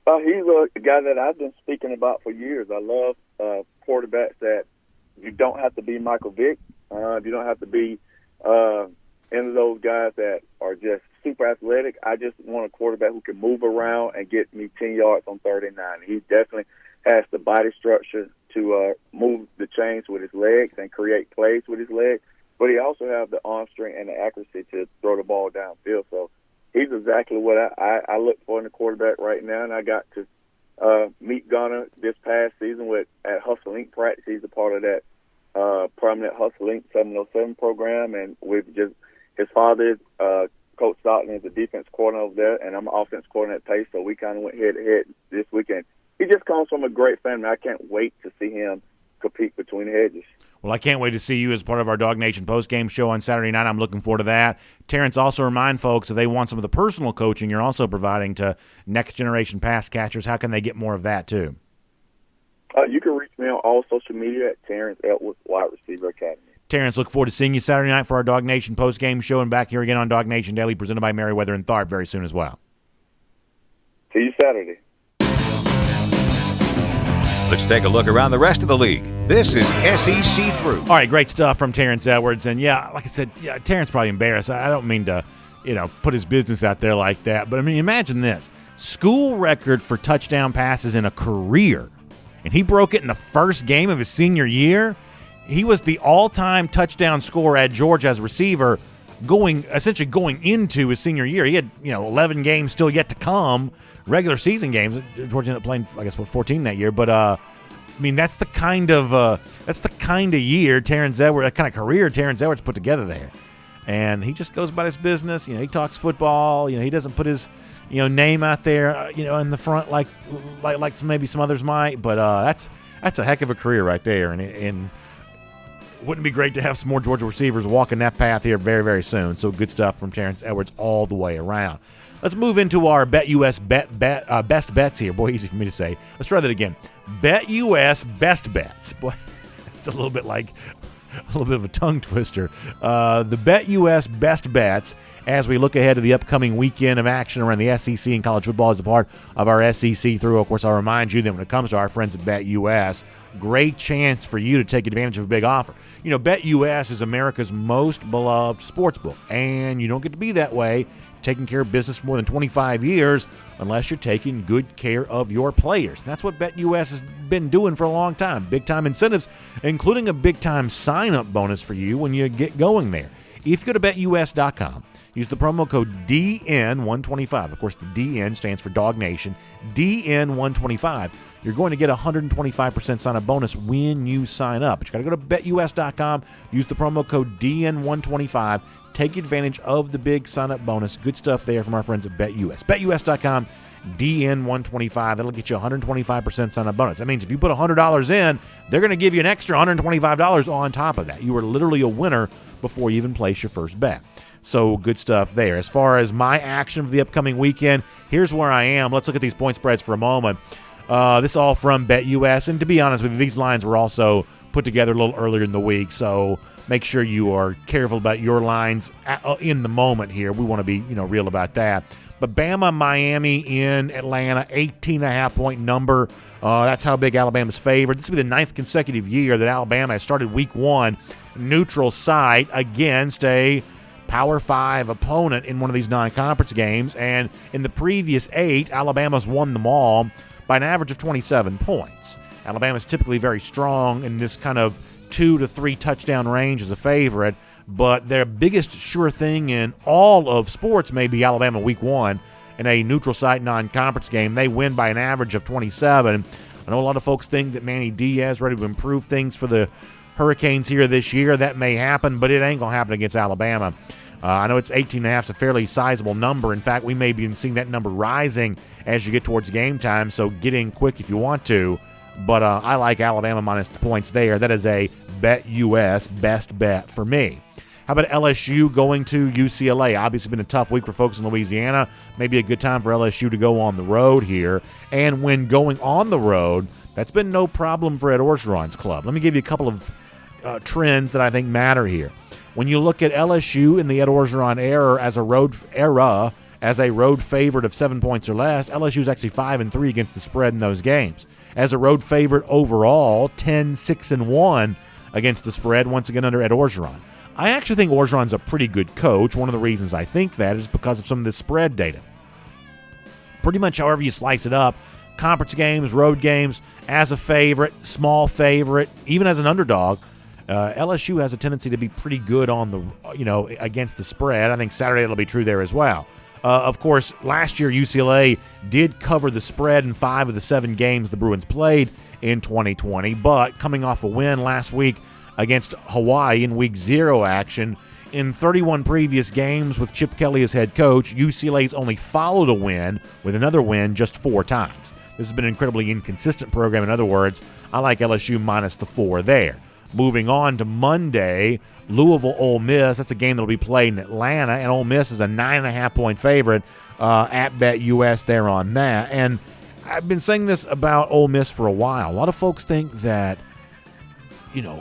He's a guy that I've been speaking about for years. I love quarterbacks that you don't have to be Michael Vick. You don't have to be any of those guys that are just super athletic. I just want a quarterback who can move around and get me 10 yards on 3rd and 9. He definitely has the body structure to move the chains with his legs and create plays with his legs, but he also has the arm strength and the accuracy to throw the ball downfield. So he's exactly what I look for in a quarterback right now, and I got to meet Gunnar this past season at Hustle Inc. practice. He's a part of that prominent Hustle Inc. 707 program, and his father, Coach Stockton, is the defense coordinator over there, and I'm an offense coordinator at Pace, so we kind of went head-to-head this weekend. He just comes from a great family. I can't wait to see him compete between the hedges. Well, I can't wait to see you as part of our DawgNation postgame show on Saturday night. I'm looking forward to that. Terrence, also remind folks, if they want some of the personal coaching you're also providing to next-generation pass catchers, how can they get more of that too? You can reach me on all social media at Terence Edwards, Wide Receiver Academy. Terrence, look forward to seeing you Saturday night for our DawgNation postgame show, and back here again on DawgNation Daily, presented by Merriweather and Tharp very soon as well. See you Saturday. Let's take a look around the rest of the league. This is SEC Through. All right, great stuff from Terence Edwards. And, yeah, like I said, Terrence probably embarrassed. I don't mean to, put his business out there like that. But, I mean, imagine this. School record for touchdown passes in a career. And he broke it in the first game of his senior year. He was the all-time touchdown scorer at Georgia as receiver essentially going into his senior year. He had, 11 games still yet to come, regular season games. Georgia ended up playing, 14 that year. But, that's the kind of year Terence Edwards, that kind of career Terence Edwards put together there. And he just goes about his business. He talks football. He doesn't put his, name out there, in the front like maybe some others might. But that's a heck of a career right there. And wouldn't it be great to have some more Georgia receivers walking that path here very, very soon? So good stuff from Terence Edwards all the way around. Let's move into our BetUS best bets here. Boy, easy for me to say. Let's try that again. BetUS best bets. Boy, it's a little bit of a tongue twister. The BetUS best bets as we look ahead to the upcoming weekend of action around the SEC and college football as a part of our SEC Through. Of course, I'll remind you that when it comes to our friends at BetUS, great chance for you to take advantage of a big offer. BetUS is America's most beloved sportsbook, and you don't get to be that way taking care of business for more than 25 years unless you're taking good care of your players. And that's what BetUS has been doing for a long time. Big-time incentives, including a big-time sign-up bonus for you when you get going there. If you go to BetUS.com, use the promo code DN125. Of course, the DN stands for DawgNation. DN125. You're going to get a 125% sign-up bonus when you sign up. But you got to go to BetUS.com, use the promo code DN125. Take advantage of the big sign-up bonus. Good stuff there from our friends at BetUS. BetUS.com, DN125. That'll get you a 125% sign-up bonus. That means if you put $100 in, they're going to give you an extra $125 on top of that. You are literally a winner before you even place your first bet. So good stuff there. As far as my action for the upcoming weekend, here's where I am. Let's look at these point spreads for a moment. This is all from BetUS. And to be honest with you, these lines were also put together a little earlier in the week. So make sure you are careful about your lines in the moment here. We want to be, real about that. But Bama, Miami in Atlanta, 18.5-point number. That's how big Alabama's favored. This will be the 9th consecutive year that Alabama has started week 1 neutral site against a Power 5 opponent in one of these non-conference games, and in the previous 8, Alabama's won them all by an average of 27 points. Alabama's typically very strong in this kind of 2 to 3 touchdown range as a favorite, but their biggest sure thing in all of sports may be Alabama week 1 in a neutral site non-conference game. They win by an average of 27. I know a lot of folks think that Manny Diaz ready to improve things for the Hurricanes here this year. That may happen, but it ain't going to happen against Alabama. I know it's 18.5 is a fairly sizable number. In fact, we may be seeing that number rising as you get towards game time, so get in quick if you want to. But I like Alabama minus the points there. That is a Bet US best bet for me. How about LSU going to UCLA? Obviously been a tough week for folks in Louisiana. Maybe a good time for LSU to go on the road here. And when going on the road, that's been no problem for Ed Orgeron's club. Let me give you a couple of trends that I think matter here. When you look at LSU in the Ed Orgeron era as a road favorite of 7 points or less, LSU is actually 5-3 against the spread in those games. As a road favorite overall, 10-6-1 against the spread, once again under Ed Orgeron. I actually think Orgeron's a pretty good coach. One of the reasons I think that is because of some of this spread data. Pretty much however you slice it up, conference games, road games, as a favorite, small favorite, even as an underdog, LSU has a tendency to be pretty good on the, against the spread. I think Saturday it'll be true there as well. Of course, last year UCLA did cover the spread in 5 of the 7 games the Bruins played in 2020, but coming off a win last week against Hawaii in Week 0 action, in 31 previous games with Chip Kelly as head coach, UCLA's only followed a win with another win just 4 times. This has been an incredibly inconsistent program. In other words, I like LSU minus the 4 there. Moving on to Monday, Louisville, Ole Miss. That's a game that will be played in Atlanta, and Ole Miss is a 9.5-point favorite at Bet US there on that. And I've been saying this about Ole Miss for a while. A lot of folks think that,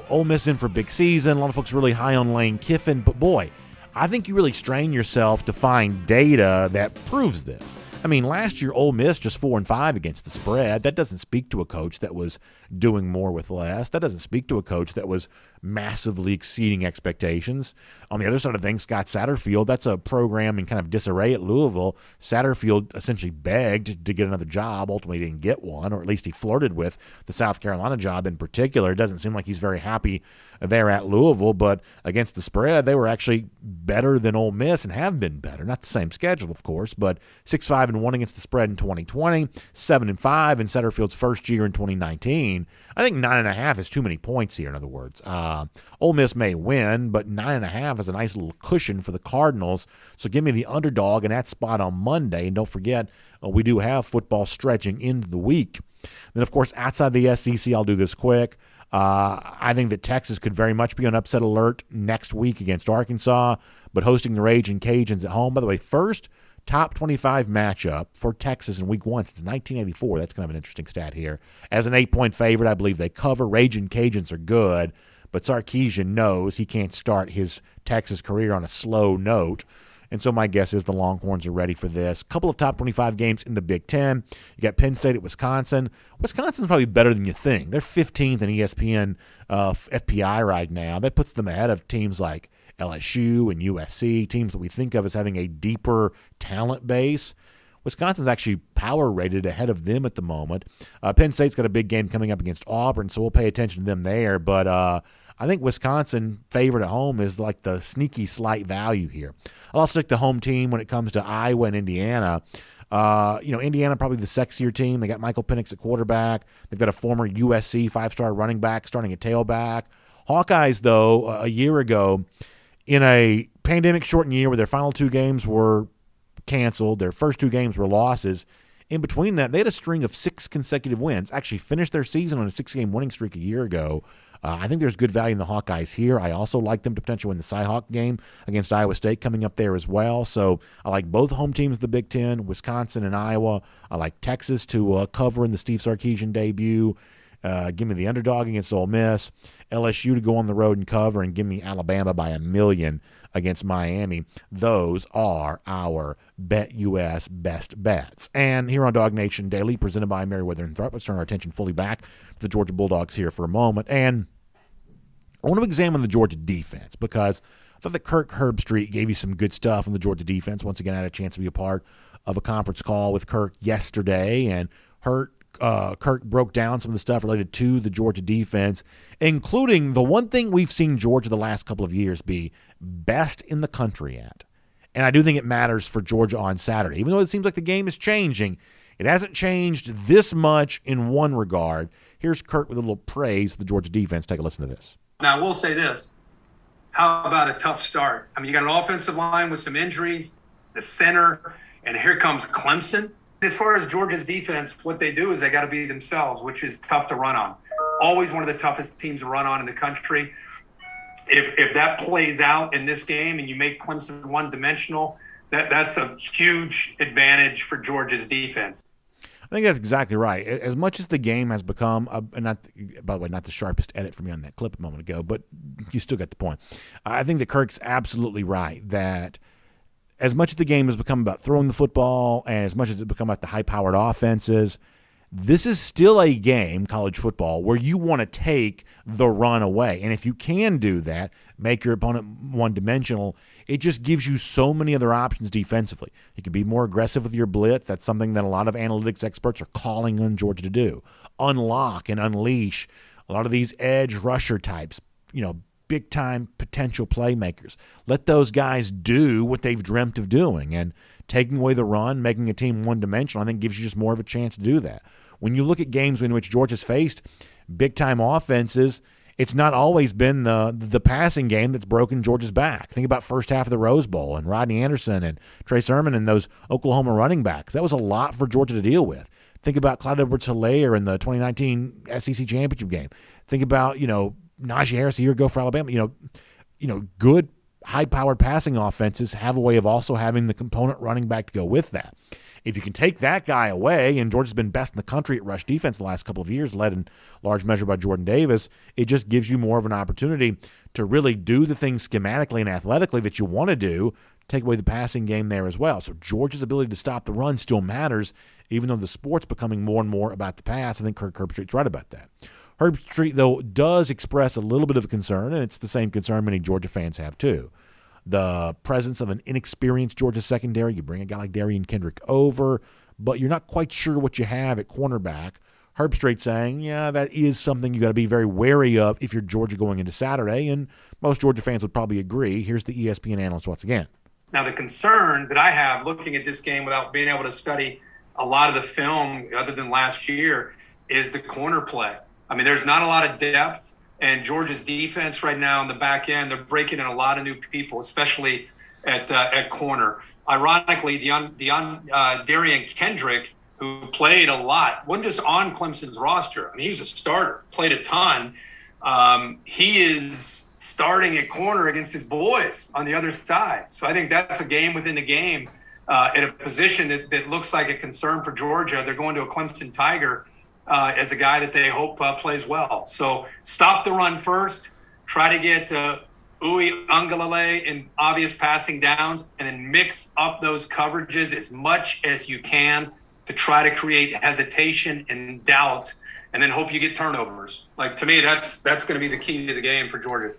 Ole Miss in for a big season. A lot of folks are really high on Lane Kiffin. But, boy, I think you really strain yourself to find data that proves this. I mean, last year, Ole Miss just 4-5 against the spread. That doesn't speak to a coach that was doing more with less. That doesn't speak to a coach that was massively exceeding expectations. On the other side of things, Scott Satterfield, that's a program in kind of disarray at Louisville. Satterfield essentially begged to get another job. Ultimately didn't get one, or at least he flirted with the South Carolina job in particular. It doesn't seem like he's very happy there at Louisville, but against the spread, they were actually better than Ole Miss and have been better. Not the same schedule, of course, but 6-5-1 against the spread in 2020, 7-5 in Satterfield's first year in 2019. I think 9.5 is too many points here, in other words. Ole Miss may win, but 9.5 is a nice little cushion for the Cardinals. So give me the underdog in that spot on Monday. And don't forget, we do have football stretching into the week. Then, of course, outside the SEC, I'll do this quick. I think that Texas could very much be on upset alert next week against Arkansas, but hosting the Ragin' Cajuns at home. By the way, first top 25 matchup for Texas in Week 1 since 1984. That's kind of an interesting stat here. As an 8-point favorite, I believe they cover. Ragin' Cajuns are good, but Sarkisian knows he can't start his Texas career on a slow note. And so my guess is the Longhorns are ready for this. Couple of top 25 games in the Big Ten. You got Penn State at Wisconsin. Wisconsin's probably better than you think. They're 15th in ESPN FPI right now. That puts them ahead of teams like LSU and USC, teams that we think of as having a deeper talent base. Wisconsin's actually power rated ahead of them at the moment. Penn State's got a big game coming up against Auburn, so we'll pay attention to them there. But I think Wisconsin favorite at home is like the sneaky slight value here. I'll also stick the home team when it comes to Iowa and Indiana. Indiana probably the sexier team. They got Michael Penix at quarterback. They've got a former USC 5-star running back starting at tailback. Hawkeyes, though, a year ago, in a pandemic-shortened year where their final 2 games were canceled, their first 2 games were losses. In between that, they had a string of 6 consecutive wins. Actually finished their season on a 6-game winning streak a year ago. I think there's good value in the Hawkeyes here. I also like them to potentially win the Cy-Hawk game against Iowa State coming up there as well. So I like both home teams in the Big Ten, Wisconsin and Iowa. I like Texas to cover in the Steve Sarkisian debut. Give me the underdog against Ole Miss. LSU to go on the road and cover, and give me Alabama by 1 million against Miami. Those are our Bet US best bets. And here on DawgNation Daily, presented by Merriweather and Thrupp, let's turn our attention fully back to the Georgia Bulldogs here for a moment. And I want to examine the Georgia defense because thought that Kirk Herbstreit gave you some good stuff on the Georgia defense. Once again, I had a chance to be a part of a conference call with Kirk yesterday, and Kirk broke down some of the stuff related to the Georgia defense, including the one thing we've seen Georgia the last couple of years be best in the country at. And I do think it matters for Georgia on Saturday. Even though it seems like the game is changing, it hasn't changed this much in one regard. Here's Kirk with a little praise for the Georgia defense. Take a listen to this. Now, I will say this. How about a tough start? I mean, you got an offensive line with some injuries, the center, and here comes Clemson. As far as Georgia's defense, what they do is they got to be themselves, which is tough to run on. Always one of the toughest teams to run on in the country. If that plays out in this game and you make Clemson one-dimensional, that's a huge advantage for Georgia's defense. I think that's exactly right. As much as the game has become, by the way, not the sharpest edit for me on that clip a moment ago, but you still get the point. I think that Kirk's absolutely right that as much as the game has become about throwing the football and as much as it's become about the high-powered offenses, this is still a game, college football, where you want to take the run away. And if you can do that, make your opponent one-dimensional, it just gives you so many other options defensively. You can be more aggressive with your blitz. That's something that a lot of analytics experts are calling on Georgia to do. Unlock and unleash a lot of these edge rusher types, big-time potential playmakers. Let those guys do what they've dreamt of doing. And taking away the run, making a team one-dimensional, I think gives you just more of a chance to do that. When you look at games in which Georgia's faced big-time offenses, it's not always been the passing game that's broken Georgia's back. Think about first half of the Rose Bowl and Rodney Anderson and Trey Sermon and those Oklahoma running backs. That was a lot for Georgia to deal with. Think about Clyde Edwards-Helaire in the 2019 SEC championship game. Think about, Najee Harris a year ago for Alabama. Good high-powered passing offenses have a way of also having the component running back to go with that. If you can take that guy away, and Georgia's been best in the country at rush defense the last couple of years, led in large measure by Jordan Davis, it just gives you more of an opportunity to really do the things schematically and athletically that you want to do, take away the passing game there as well. So Georgia's ability to stop the run still matters, even though the sport's becoming more and more about the pass. I think Kirk Herbstreit's right about that. Herbstreit, though, does express a little bit of a concern, and it's the same concern many Georgia fans have too. The presence of an inexperienced Georgia secondary. You bring a guy like Darian Kendrick over, but you're not quite sure what you have at cornerback. Herbstreit saying, yeah, that is something you got to be very wary of if you're Georgia going into Saturday, and most Georgia fans would probably agree. Here's the ESPN analyst once again. Now, the concern that I have looking at this game without being able to study a lot of the film other than last year is the corner play. I mean, there's not a lot of depth. And Georgia's defense right now in the back end, they're breaking in a lot of new people, especially at corner. Ironically, Darian Kendrick, who played a lot, wasn't just on Clemson's roster. I mean, he was a starter, played a ton. He is starting at corner against his boys on the other side. So I think that's a game within the game at a position that looks like a concern for Georgia. They're going to a Clemson Tiger as a guy that they hope plays well. So stop the run first, try to get Uwe Ungalale in obvious passing downs, and then mix up those coverages as much as you can to try to create hesitation and doubt, and then hope you get turnovers. Like, to me, that's going to be the key to the game for Georgia.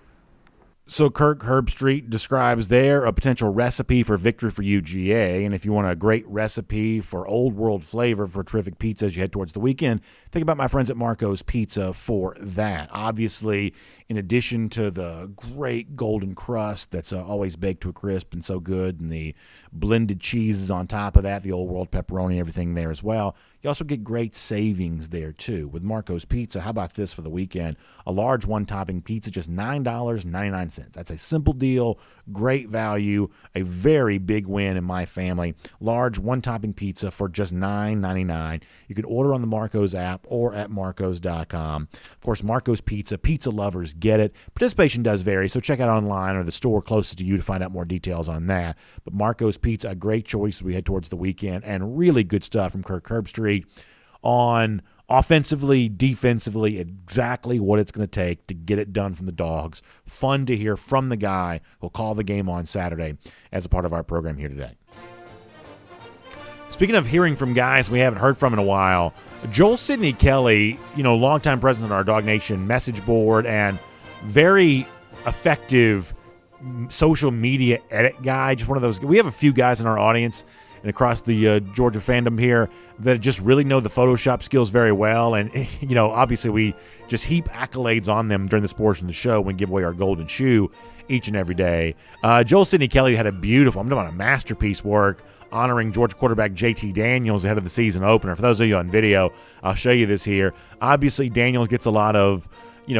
So Kirk Herbstreit describes there a potential recipe for victory for UGA. And if you want a great recipe for old world flavor for terrific pizza as you head towards the weekend, think about my friends at Marco's Pizza for that. Obviously, in addition to the great golden crust that's always baked to a crisp and so good, and the blended cheeses on top of that, the old world pepperoni, everything there as well, you also get great savings there too. With Marco's Pizza, how about this for the weekend? A large one-topping pizza, just $9.99. That's a simple deal, great value, a very big win in my family. Large one-topping pizza for just $9.99. You can order on the Marco's app or at marcos.com. Of course, Marco's Pizza, pizza lovers get it. Participation does vary, so check out online or the store closest to you to find out more details on that. But Marco's Pizza, a great choice as we head towards the weekend, and really good stuff from Kirk Herbstreit on offensively, defensively, exactly what it's going to take to get it done from the Dogs. Fun to hear from the guy who'll call the game on Saturday as a part of our program here today. Speaking of hearing from guys we haven't heard from in a while, Joel Sidney Kelly, longtime president of our DawgNation message board and very effective social media edit guy, just one of those. We have a few guys in our audience and across the Georgia fandom here that just really know the Photoshop skills very well. And, obviously we just heap accolades on them during this portion of the show when we give away our golden shoe each and every day. Joel Sidney Kelly had I'm talking about a masterpiece work honoring Georgia quarterback JT Daniels ahead of the season opener. For those of you on video, I'll show you this here. Obviously, Daniels gets a lot of,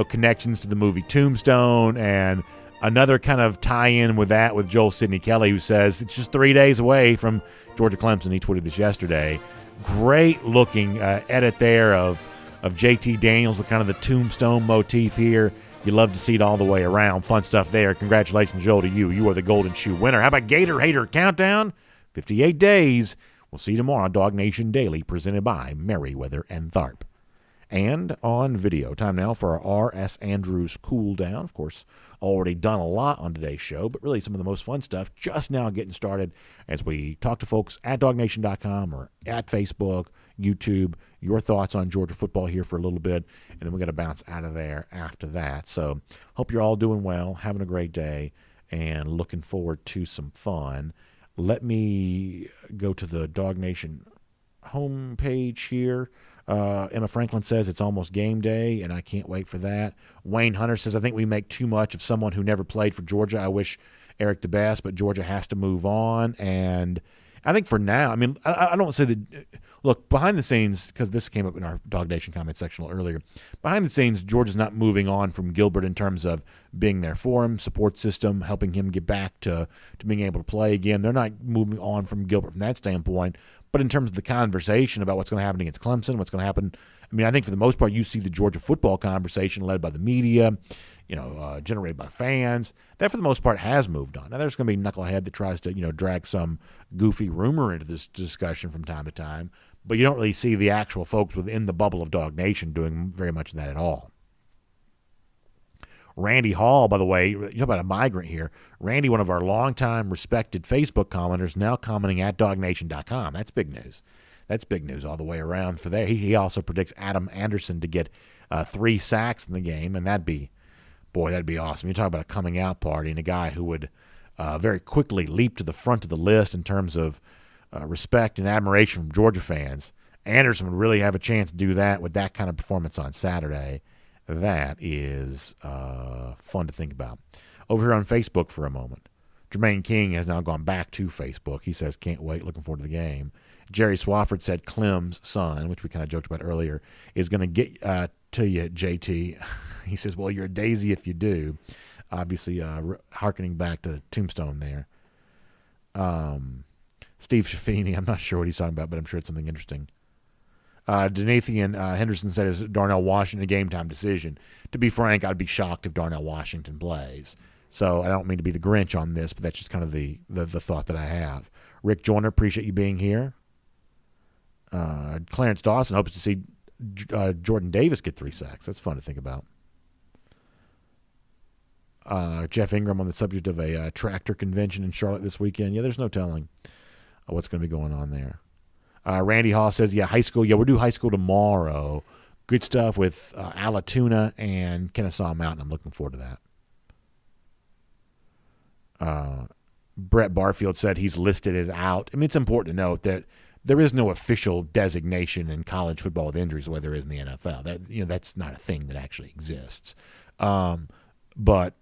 connections to the movie Tombstone, and another kind of tie-in with that with Joel Sidney Kelly, who says it's just 3 days away from Georgia Clemson. He tweeted this yesterday. Great looking edit there of JT Daniels, the kind of the Tombstone motif here. You love to see it all the way around. Fun stuff there. Congratulations, Joel, to you. You are the golden shoe winner. How about Gator Hater Countdown? 58 days. We'll see you tomorrow on DawgNation Daily, presented by Merriweather and Tharp. And on video, time now for our R.S. Andrews cool down. Of course, already done a lot on today's show, but really some of the most fun stuff just now getting started as we talk to folks at DawgNation.com or at Facebook, YouTube, your thoughts on Georgia football here for a little bit, and then we're going to bounce out of there after that. So hope you're all doing well, having a great day, and looking forward to some fun. Let me go to the DawgNation homepage here. Emma Franklin says it's almost game day, and I can't wait for that. Wayne Hunter says, I think we make too much of someone who never played for Georgia. I wish Eric the best, but Georgia has to move on. And I think for now, I don't say that. Look, behind the scenes, because this came up in our DawgNation comment section earlier, behind the scenes, Georgia's not moving on from Gilbert in terms of being there for him, support system, helping him get back to being able to play again. They're not moving on from Gilbert from that standpoint. But in terms of the conversation about what's going to happen against Clemson, what's going to happen, I think for the most part, you see the Georgia football conversation led by the media, generated by fans. That, for the most part, has moved on. Now, there's going to be a knucklehead that tries to, drag some goofy rumor into this discussion from time to time. But you don't really see the actual folks within the bubble of DawgNation doing very much of that at all. Randy Hall, by the way, you know about a migrant here. Randy, one of our longtime respected Facebook commenters, now commenting at DawgNation.com. That's big news. That's big news all the way around for there. He also predicts Adam Anderson to get 3 sacks in the game, and that'd be awesome. You talk about a coming out party and a guy who would very quickly leap to the front of the list in terms of respect and admiration from Georgia fans. Anderson would really have a chance to do that with that kind of performance on Saturday. That is fun to think about. Over here on Facebook for a moment, Jermaine King has now gone back to Facebook. He says, can't wait, looking forward to the game. Jerry Swafford said Clem's son, which we kind of joked about earlier, is going to get to you, JT. He says, well, you're a daisy if you do. Obviously, hearkening back to Tombstone there. Steve Shaffini, I'm not sure what he's talking about, but I'm sure it's something interesting. Denathan Henderson said, is Darnell Washington a game-time decision? To be frank, I'd be shocked if Darnell Washington plays. So I don't mean to be the Grinch on this, but that's just kind of the thought that I have. Rick Joyner, appreciate you being here. Clarence Dawson hopes to see Jordan Davis get 3 sacks. That's fun to think about. Jeff Ingram on the subject of a tractor convention in Charlotte this weekend. Yeah, there's no telling what's going to be going on there. Randy Hall says, high school. Yeah, we'll do high school tomorrow. Good stuff with Alatoona and Kennesaw Mountain. I'm looking forward to that. Brett Barfield said he's listed as out. It's important to note that there is no official designation in college football with injuries the way there is in the NFL. That's not a thing that actually exists. But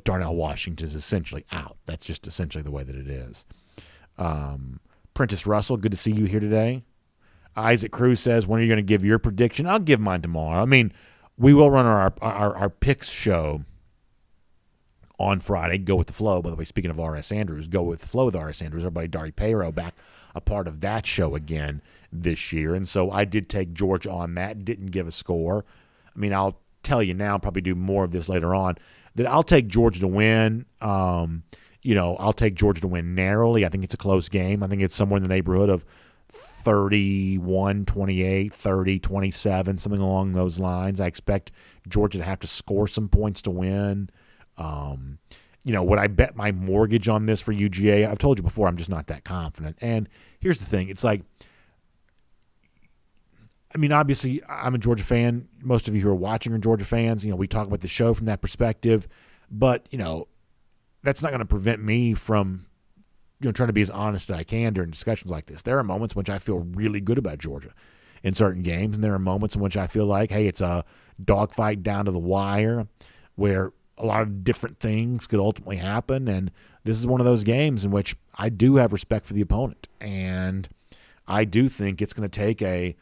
Darnell Washington is essentially out. That's just essentially the way that it is. Prentice Russell, good to see you here today. Isaac Cruz says, when are you going to give your prediction? I'll give mine tomorrow. We will run our picks show on Friday. Go with the flow. By the way, speaking of R.S. Andrews, go with the flow with R.S. Andrews. Our buddy Dari Payro back a part of that show again this year. And so I did take Georgia on that. Didn't give a score. I'll tell you now, probably do more of this later on, that I'll take Georgia to win. I'll take Georgia to win narrowly. I think it's a close game. I think it's somewhere in the neighborhood of 31-28, 30-27, something along those lines. I expect Georgia to have to score some points to win. Would I bet my mortgage on this for UGA? I've told you before, I'm just not that confident. And here's the thing. It's like, obviously, I'm a Georgia fan. Most of you who are watching are Georgia fans. We talk about the show from that perspective. But, that's not going to prevent me from trying to be as honest as I can during discussions like this. There are moments in which I feel really good about Georgia in certain games, and there are moments in which I feel like, hey, it's a dogfight down to the wire where a lot of different things could ultimately happen, and this is one of those games in which I do have respect for the opponent, and I do think it's going to take a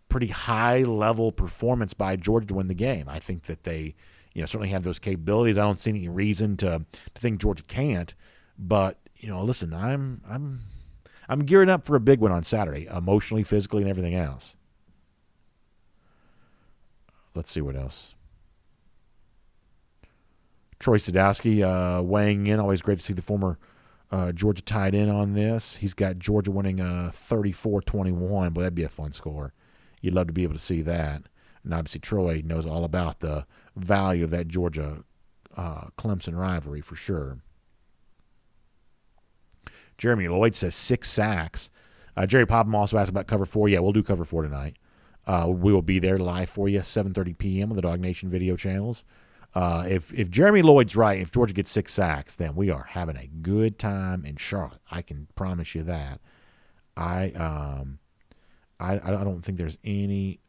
pretty high-level performance by Georgia to win the game. I think that they certainly have those capabilities. I don't see any reason to think Georgia can't, but listen, I'm gearing up for a big one on Saturday, emotionally, physically, and everything else. Let's see what else. Troy Sadowski weighing in. Always great to see the former Georgia tight end on this. He's got Georgia winning 34-21. Boy, that'd be a fun score. You'd love to be able to see that. And obviously Troy knows all about the value of that Georgia Clemson rivalry for sure. Jeremy Lloyd says 6 sacks. Jerry Popham also asked about cover 4. Yeah, we'll do cover 4 tonight. We will be there live for you, 7:30 p.m. on the DawgNation video channels. If Jeremy Lloyd's right, if Georgia gets 6 sacks, then we are having a good time in Charlotte. I can promise you that. I don't think there's any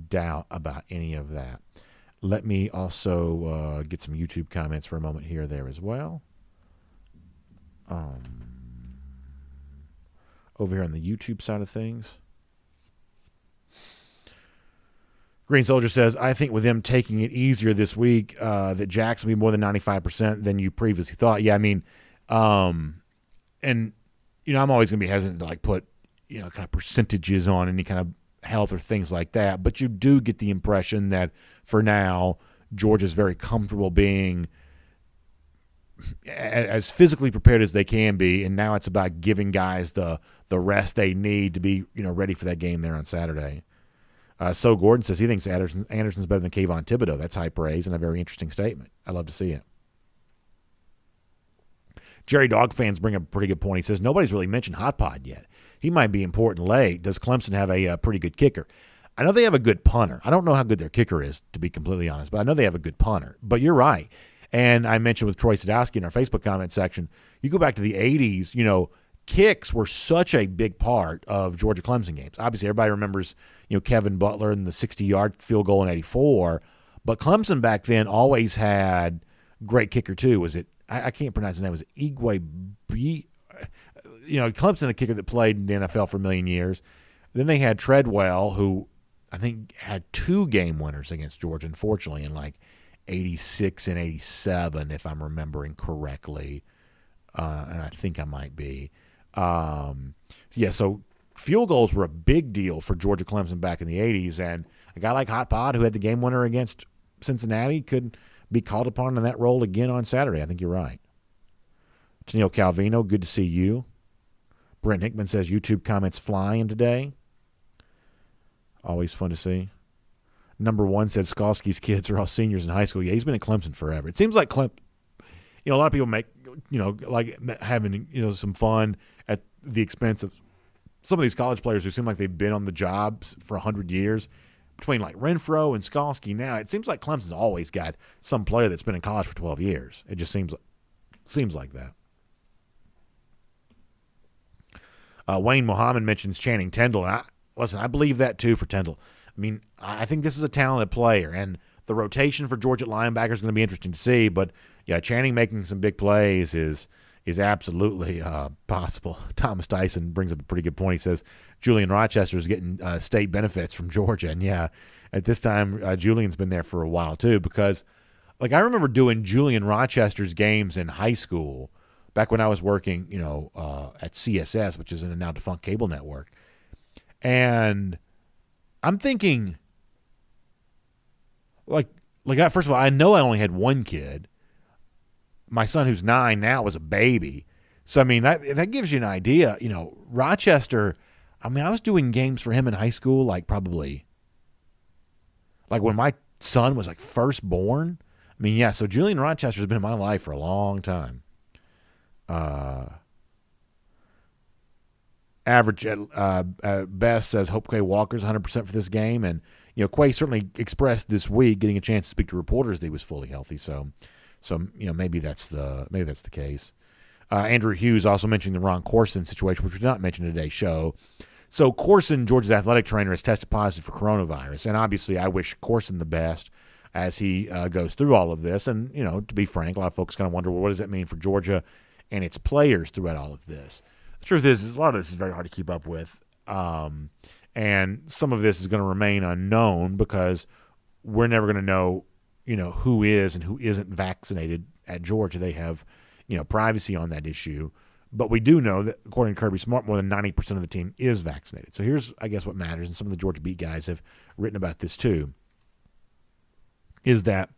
doubt about any of that. Let me also get some YouTube comments for a moment here there as well. Over here on the YouTube side of things. Green Soldier says, I think with them taking it easier this week, that Jackson will be more than 95% than you previously thought. Yeah, I mean, I'm always going to be hesitant to put, kind of percentages on any kind of health or things like that. But you do get the impression that for now, Georgia's very comfortable being as physically prepared as they can be, and now it's about giving guys the rest they need to be ready for that game there on Saturday. So Gordon says he thinks Anderson's better than Kayvon Thibodeau. That's high praise and a very interesting statement. I love to see it. Jerry Dog fans bring up a pretty good point. He says nobody's really mentioned Hot Pod yet. He might be important late. Does Clemson have a pretty good kicker? I know they have a good punter. I don't know how good their kicker is, to be completely honest, but I know they have a good punter. But you're right. And I mentioned with Troy Sadowski in our Facebook comment section, you go back to the 80s, kicks were such a big part of Georgia-Clemson games. Obviously, everybody remembers, Kevin Butler and the 60-yard field goal in 84. But Clemson back then always had great kicker too. Was it? I can't pronounce his name. Was it Igwe B? Clemson, a kicker that played in the NFL for a million years. Then they had Treadwell, who I think had 2 game winners against Georgia, unfortunately, in 86 and 87, if I'm remembering correctly. And I think I might be. So field goals were a big deal for Georgia Clemson back in the 80s, and a guy like Hot Pod, who had the game winner against Cincinnati, could be called upon in that role again on Saturday. I think you're right. Tennille Calvino, good to see you. Brent Hickman says YouTube comments flying today. Always fun to see. Number 1 said Skalski's kids are all seniors in high school. Yeah, he's been at Clemson forever. It seems like a lot of people make, having, some fun at the expense of some of these college players who seem like they've been on the jobs for 100 years. Between Renfro and Skalski now, it seems like Clemson's always got some player that's been in college for 12 years. It just seems like that. Wayne Mohammed mentions Channing Tindall. And I believe that too for Tindall. I mean, I think this is a talented player, and the rotation for Georgia linebacker is going to be interesting to see. But yeah, Channing making some big plays is absolutely possible. Thomas Tyson brings up a pretty good point. He says Julian Rochester is getting state benefits from Georgia, and yeah, at this time Julian's been there for a while too. Because I remember doing Julian Rochester's games in high school back when I was working, at CSS, which is in a now defunct cable network, and I'm thinking, first of all, I know I only had one kid. My son, who's 9 now, was a baby. So, I mean, that gives you an idea. Rochester, I was doing games for him in high school, probably, when my son was, first born. I mean, yeah, so Julian Rochester's been in my life for a long time. Average at best says Hope Quay Walker's 100% for this game. And, Quay certainly expressed this week, getting a chance to speak to reporters, that he was fully healthy. So So maybe that's the case. Andrew Hughes also mentioning the Ron Corson situation, which was not mentioned in today's show. So Corson, Georgia's athletic trainer, has tested positive for coronavirus, and obviously I wish Corson the best as he goes through all of this. And to be frank, a lot of folks kind of wonder, well, what does it mean for Georgia and its players throughout all of this? The truth is a lot of this is very hard to keep up with, and some of this is going to remain unknown because we're never going to know, who is and who isn't vaccinated at Georgia. They have, privacy on that issue. But we do know that, according to Kirby Smart, more than 90% of the team is vaccinated. So here's, I guess, what matters, and some of the Georgia Beat guys have written about this too, is that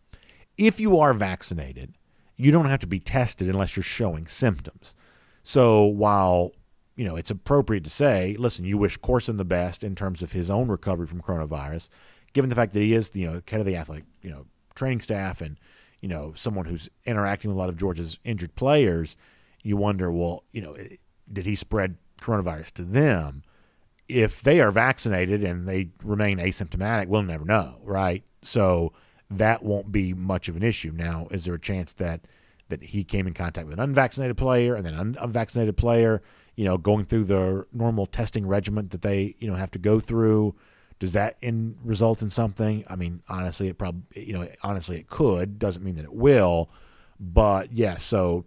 if you are vaccinated, you don't have to be tested unless you're showing symptoms. So while, it's appropriate to say, listen, you wish Corson the best in terms of his own recovery from coronavirus, given the fact that he is, head of the athletic, training staff and, someone who's interacting with a lot of Georgia's injured players, you wonder, well, did he spread coronavirus to them? If they are vaccinated and they remain asymptomatic, we'll never know, right? So that won't be much of an issue. Now, is there a chance that he came in contact with an unvaccinated player and then an unvaccinated player, going through the normal testing regimen that they, have to go through? Does that result in something? I mean, honestly, it could. Doesn't mean that it will. But, yeah, so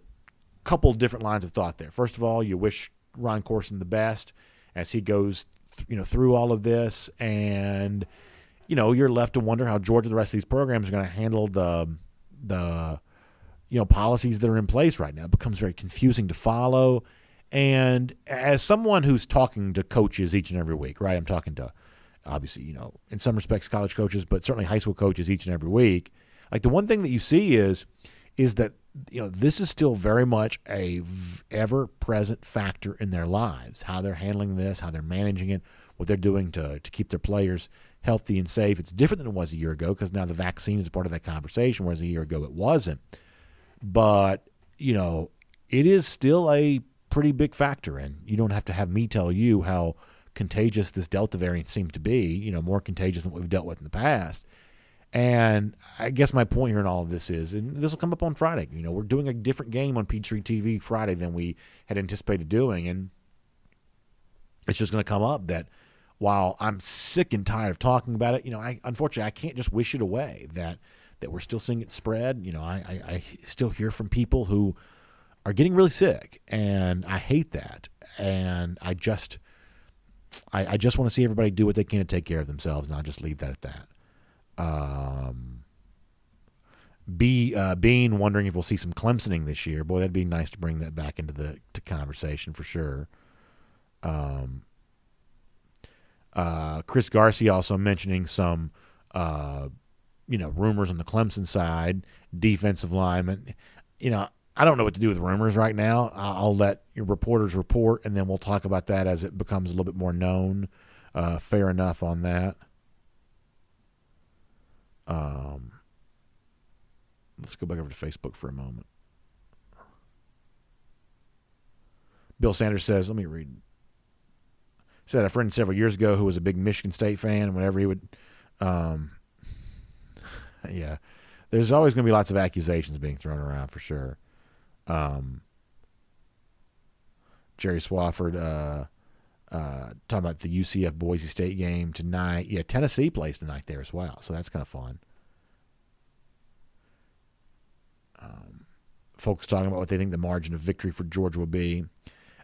couple different lines of thought there. First of all, you wish Ron Corson the best as he goes, through all of this, and you're left to wonder how Georgia, the rest of these programs, are going to handle the policies that are in place right now. It becomes very confusing to follow. And as someone who's talking to coaches each and every week, right? I'm talking to, obviously, in some respects, college coaches, but certainly high school coaches each and every week. Like, the one thing that you see is that this is still very much a ever-present factor in their lives, how they're handling this, how they're managing it, what they're doing to keep their players healthy and safe. It's different than it was a year ago because now the vaccine is a part of that conversation, whereas a year ago it wasn't. But, it is still a pretty big factor, and you don't have to have me tell you how contagious this Delta variant seemed to be, more contagious than what we've dealt with in the past. And I guess my point here in all of this is, and this will come up on Friday, we're doing a different game on Peachtree TV Friday than we had anticipated doing. And it's just going to come up that while I'm sick and tired of talking about it, unfortunately, I can't just wish it away that we're still seeing it spread. I still hear from people who are getting really sick, and I hate that. And I just want to see everybody do what they can to take care of themselves, and I'll just leave that at that. Bean wondering if we'll see some Clemsoning this year. Boy, that'd be nice to bring that back into the conversation for sure. Chris Garcia also mentioning some, rumors on the Clemson side, defensive linemen. I don't know what to do with rumors right now. I'll let your reporters report, and then we'll talk about that as it becomes a little bit more known. Fair enough on that. Let's go back over to Facebook for a moment. Bill Sanders says, let me read. He said a friend several years ago who was a big Michigan State fan, and whenever he would, yeah, there's always going to be lots of accusations being thrown around for sure. Jerry Swafford talking about the UCF Boise State game tonight. Yeah, Tennessee plays tonight there as well, so that's kind of fun. Folks talking about what they think the margin of victory for Georgia will be.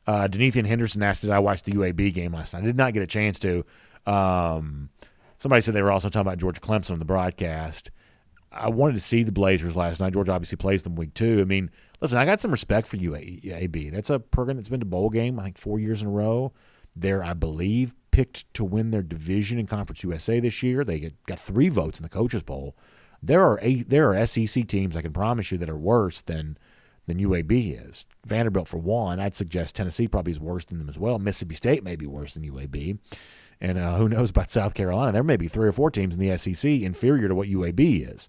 Denethan Henderson asked, did I watch the UAB game last night? I did not get a chance to. Somebody said they were also talking about Georgia Clemson on the broadcast. I wanted to see the Blazers last night. Georgia obviously plays them week 2. I mean, listen, I got some respect for UAB. That's a program that's been to bowl game, I think, 4 years in a row. They're, I believe, picked to win their division in Conference USA this year. They got 3 votes in the Coaches Bowl. There are SEC teams, I can promise you, that are worse than UAB is. Vanderbilt, for one. I'd suggest Tennessee probably is worse than them as well. Mississippi State may be worse than UAB. And who knows about South Carolina. There may be 3 or 4 teams in the SEC inferior to what UAB is.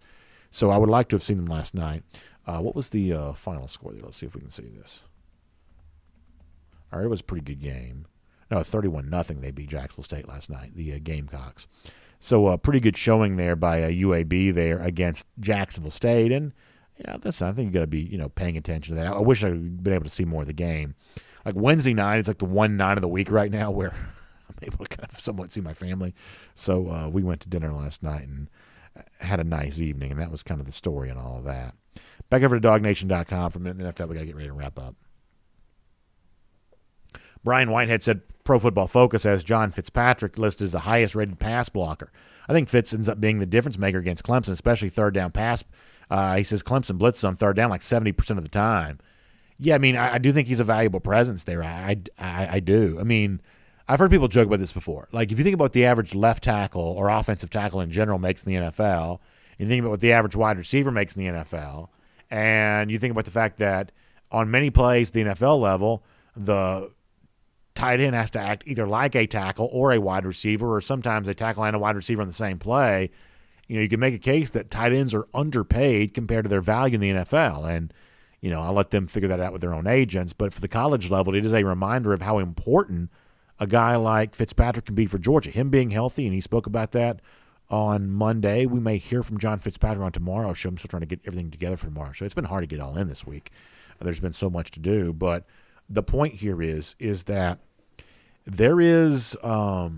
So I would like to have seen them last night. What was the final score there? Let's see if we can see this. All right, it was a pretty good game. No, 31-0 they beat Jacksonville State last night, the Gamecocks. So a pretty good showing there by UAB there against Jacksonville State. And, Yeah, I think you got to be, paying attention to that. I wish I'd been able to see more of the game. Like Wednesday night, it's like the one night of the week right now where I'm able to kind of somewhat see my family. So we went to dinner last night and had a nice evening, and that was kind of the story and all of that. Back over to DawgNation.com for a minute, and then after that we got to get ready to wrap up. Brian Whitehead said Pro Football Focus has John Fitzpatrick listed as the highest-rated pass blocker. I think Fitz ends up being the difference maker against Clemson, especially third down pass. He says Clemson blitzes on third down like 70% of the time. Yeah, I mean, I do think he's a valuable presence there. I do. I mean, I've heard people joke about this before. Like, if you think about what the average left tackle or offensive tackle in general makes in the NFL, you think about what the average wide receiver makes in the NFL, and you think about the fact that on many plays at the NFL level, the tight end has to act either like a tackle or a wide receiver, or sometimes a tackle and a wide receiver on the same play. You can make a case that tight ends are underpaid compared to their value in the NFL. And, I'll let them figure that out with their own agents. But for the college level, it is a reminder of how important a guy like Fitzpatrick can be for Georgia. Him being healthy, and he spoke about that on Monday. We may hear from John Fitzpatrick on tomorrow's show. I'm still trying to get everything together for tomorrow's show. It's been hard to get all in this week. There's been so much to do. But the point here is that there's a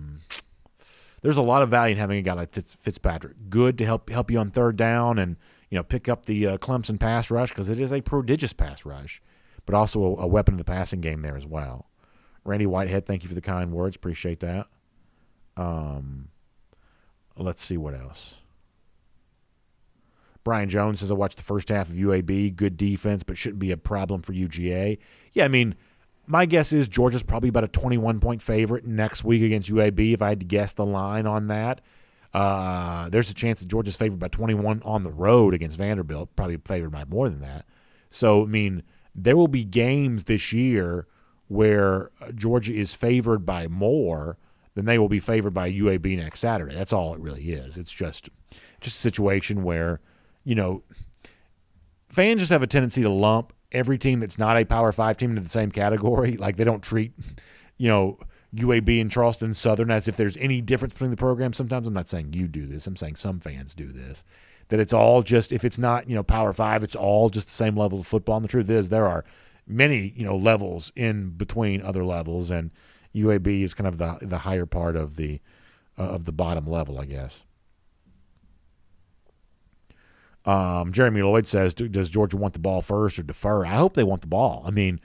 lot of value in having a guy like Fitzpatrick. Good to help you on third down and pick up the Clemson pass rush, because it is a prodigious pass rush, but also a weapon in the passing game there as well. Randy Whitehead, thank you for the kind words. Appreciate that. Let's see what else. Brian Jones says, I watched the first half of UAB. Good defense, but shouldn't be a problem for UGA. Yeah, I mean, my guess is Georgia's probably about a 21-point favorite next week against UAB, if I had to guess the line on that. There's a chance that Georgia's favored by 21 on the road against Vanderbilt, probably favored by more than that. So, I mean, there will be games this year where Georgia is favored by more than they will be favored by UAB next Saturday. That's all it really is. It's just a situation where, fans just have a tendency to lump every team that's not a Power 5 team into the same category. Like, they don't treat, UAB and Charleston Southern as if there's any difference between the programs. Sometimes, I'm not saying you do this, I'm saying some fans do this, that it's all just, if it's not, Power 5, it's all just the same level of football. And the truth is there are many, levels in between other levels, and UAB is kind of the higher part of the bottom level, I guess. Jeremy Lloyd says, does Georgia want the ball first or defer? I hope they want the ball. I mean,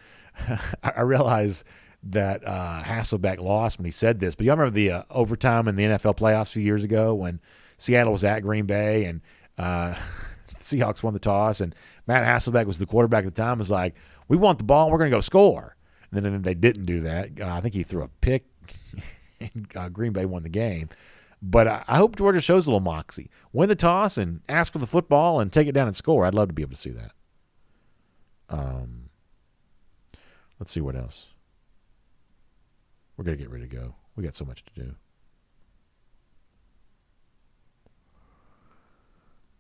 I realize that Hasselbeck lost when he said this, but y'all remember the overtime in the NFL playoffs a few years ago when Seattle was at Green Bay and Seahawks won the toss, and Matt Hasselbeck was the quarterback at the time, was like, we want the ball and we're going to go score. And then they didn't do that. I think he threw a pick and Green Bay won the game. But I hope Georgia shows a little moxie. Win the toss and ask for the football and take it down and score. I'd love to be able to see that. Let's see what else. We're going to get ready to go. We got so much to do.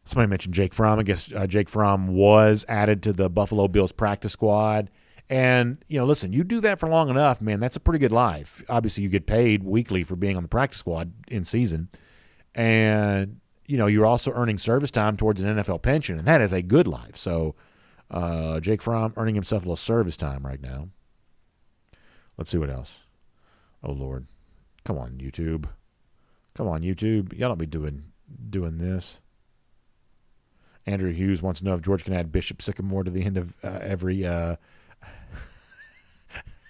Somebody mentioned Jake Fromm. I guess Jake Fromm was added to the Buffalo Bills practice squad. And, listen, you do that for long enough, man, that's a pretty good life. Obviously, you get paid weekly for being on the practice squad in season. And, you're also earning service time towards an NFL pension, and that is a good life. So, Jake Fromm earning himself a little service time right now. Let's see what else. Oh, Lord. Come on, YouTube. Y'all don't be doing this. Andrew Hughes wants to know if Georgia can add Bishop Sycamore to the end of every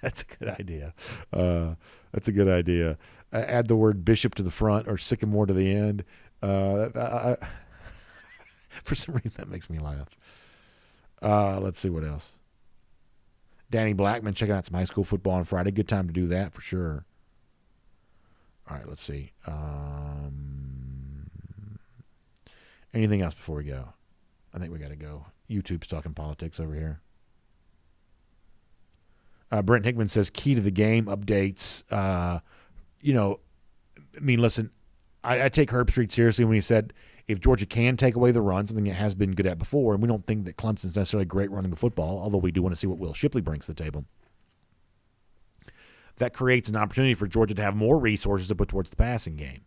That's a good idea. Add the word Bishop to the front or Sycamore to the end. For some reason, that makes me laugh. Let's see what else. Danny Blackman checking out some high school football on Friday. Good time to do that for sure. All right, let's see. Anything else before we go? I think we got to go. YouTube's talking politics over here. Brent Hickman says, key to the game updates. Listen, I take Herbstreit seriously when he said if Georgia can take away the run, something it has been good at before, and we don't think that Clemson's necessarily great running the football, although we do want to see what Will Shipley brings to the table. That creates an opportunity for Georgia to have more resources to put towards the passing game.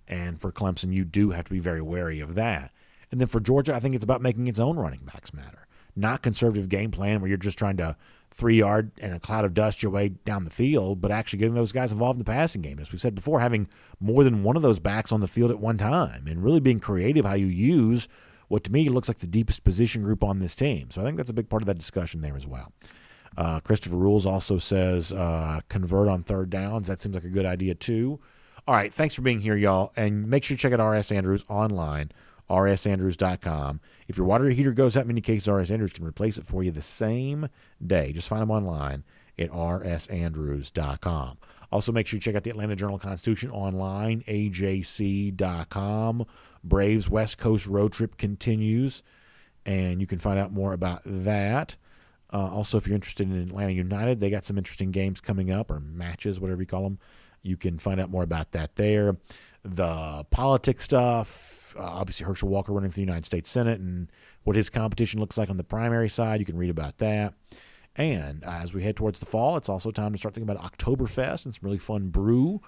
And for Clemson, you do have to be very wary of that. And then for Georgia, I think it's about making its own running backs matter. Not conservative game plan where you're just trying to 3-yard and a cloud of dust your way down the field, but actually getting those guys involved in the passing game. As we said before, having more than one of those backs on the field at one time and really being creative how you use what to me looks like the deepest position group on this team. So I think that's a big part of that discussion there as well. Christopher Rules also says convert on third downs. That seems like a good idea too. All right, thanks for being here, y'all. And make sure you check out R.S. Andrews online, rsandrews.com. If your water heater goes out, in many cases, R.S. Andrews can replace it for you the same day. Just find them online at rsandrews.com. Also, make sure you check out the Atlanta Journal-Constitution online, ajc.com. Braves West Coast road trip continues, and you can find out more about that. Also, if you're interested in Atlanta United, they got some interesting games coming up, or matches, whatever you call them. You can find out more about that there. The politics stuff, obviously Herschel Walker running for the United States Senate and what his competition looks like on the primary side. You can read about that. And as we head towards the fall, it's also time to start thinking about Oktoberfest and some really fun brew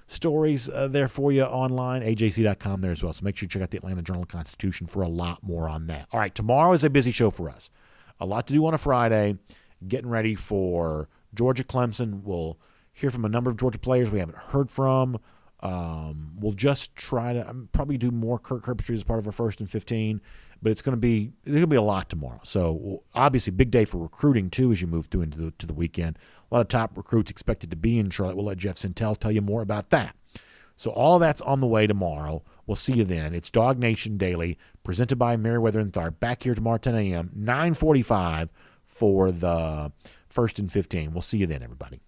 stories there for you online, ajc.com there as well. So make sure you check out the Atlanta Journal-Constitution for a lot more on that. All right, tomorrow is a busy show for us. A lot to do on a Friday, getting ready for Georgia-Clemson. We'll hear from a number of Georgia players we haven't heard from. We'll just try to probably do more Kirk Herbstreit as part of our 1st and 15, but there's going to be a lot tomorrow. So obviously, big day for recruiting too as you move through into the weekend. A lot of top recruits expected to be in Charlotte. We'll let Jeff Sintel tell you more about that. So all that's on the way tomorrow. We'll see you then. It's DawgNation Daily, presented by Merriweather and Tharp. Back here tomorrow, 10 a.m., 9:45 for the 1st and 15. We'll see you then, everybody.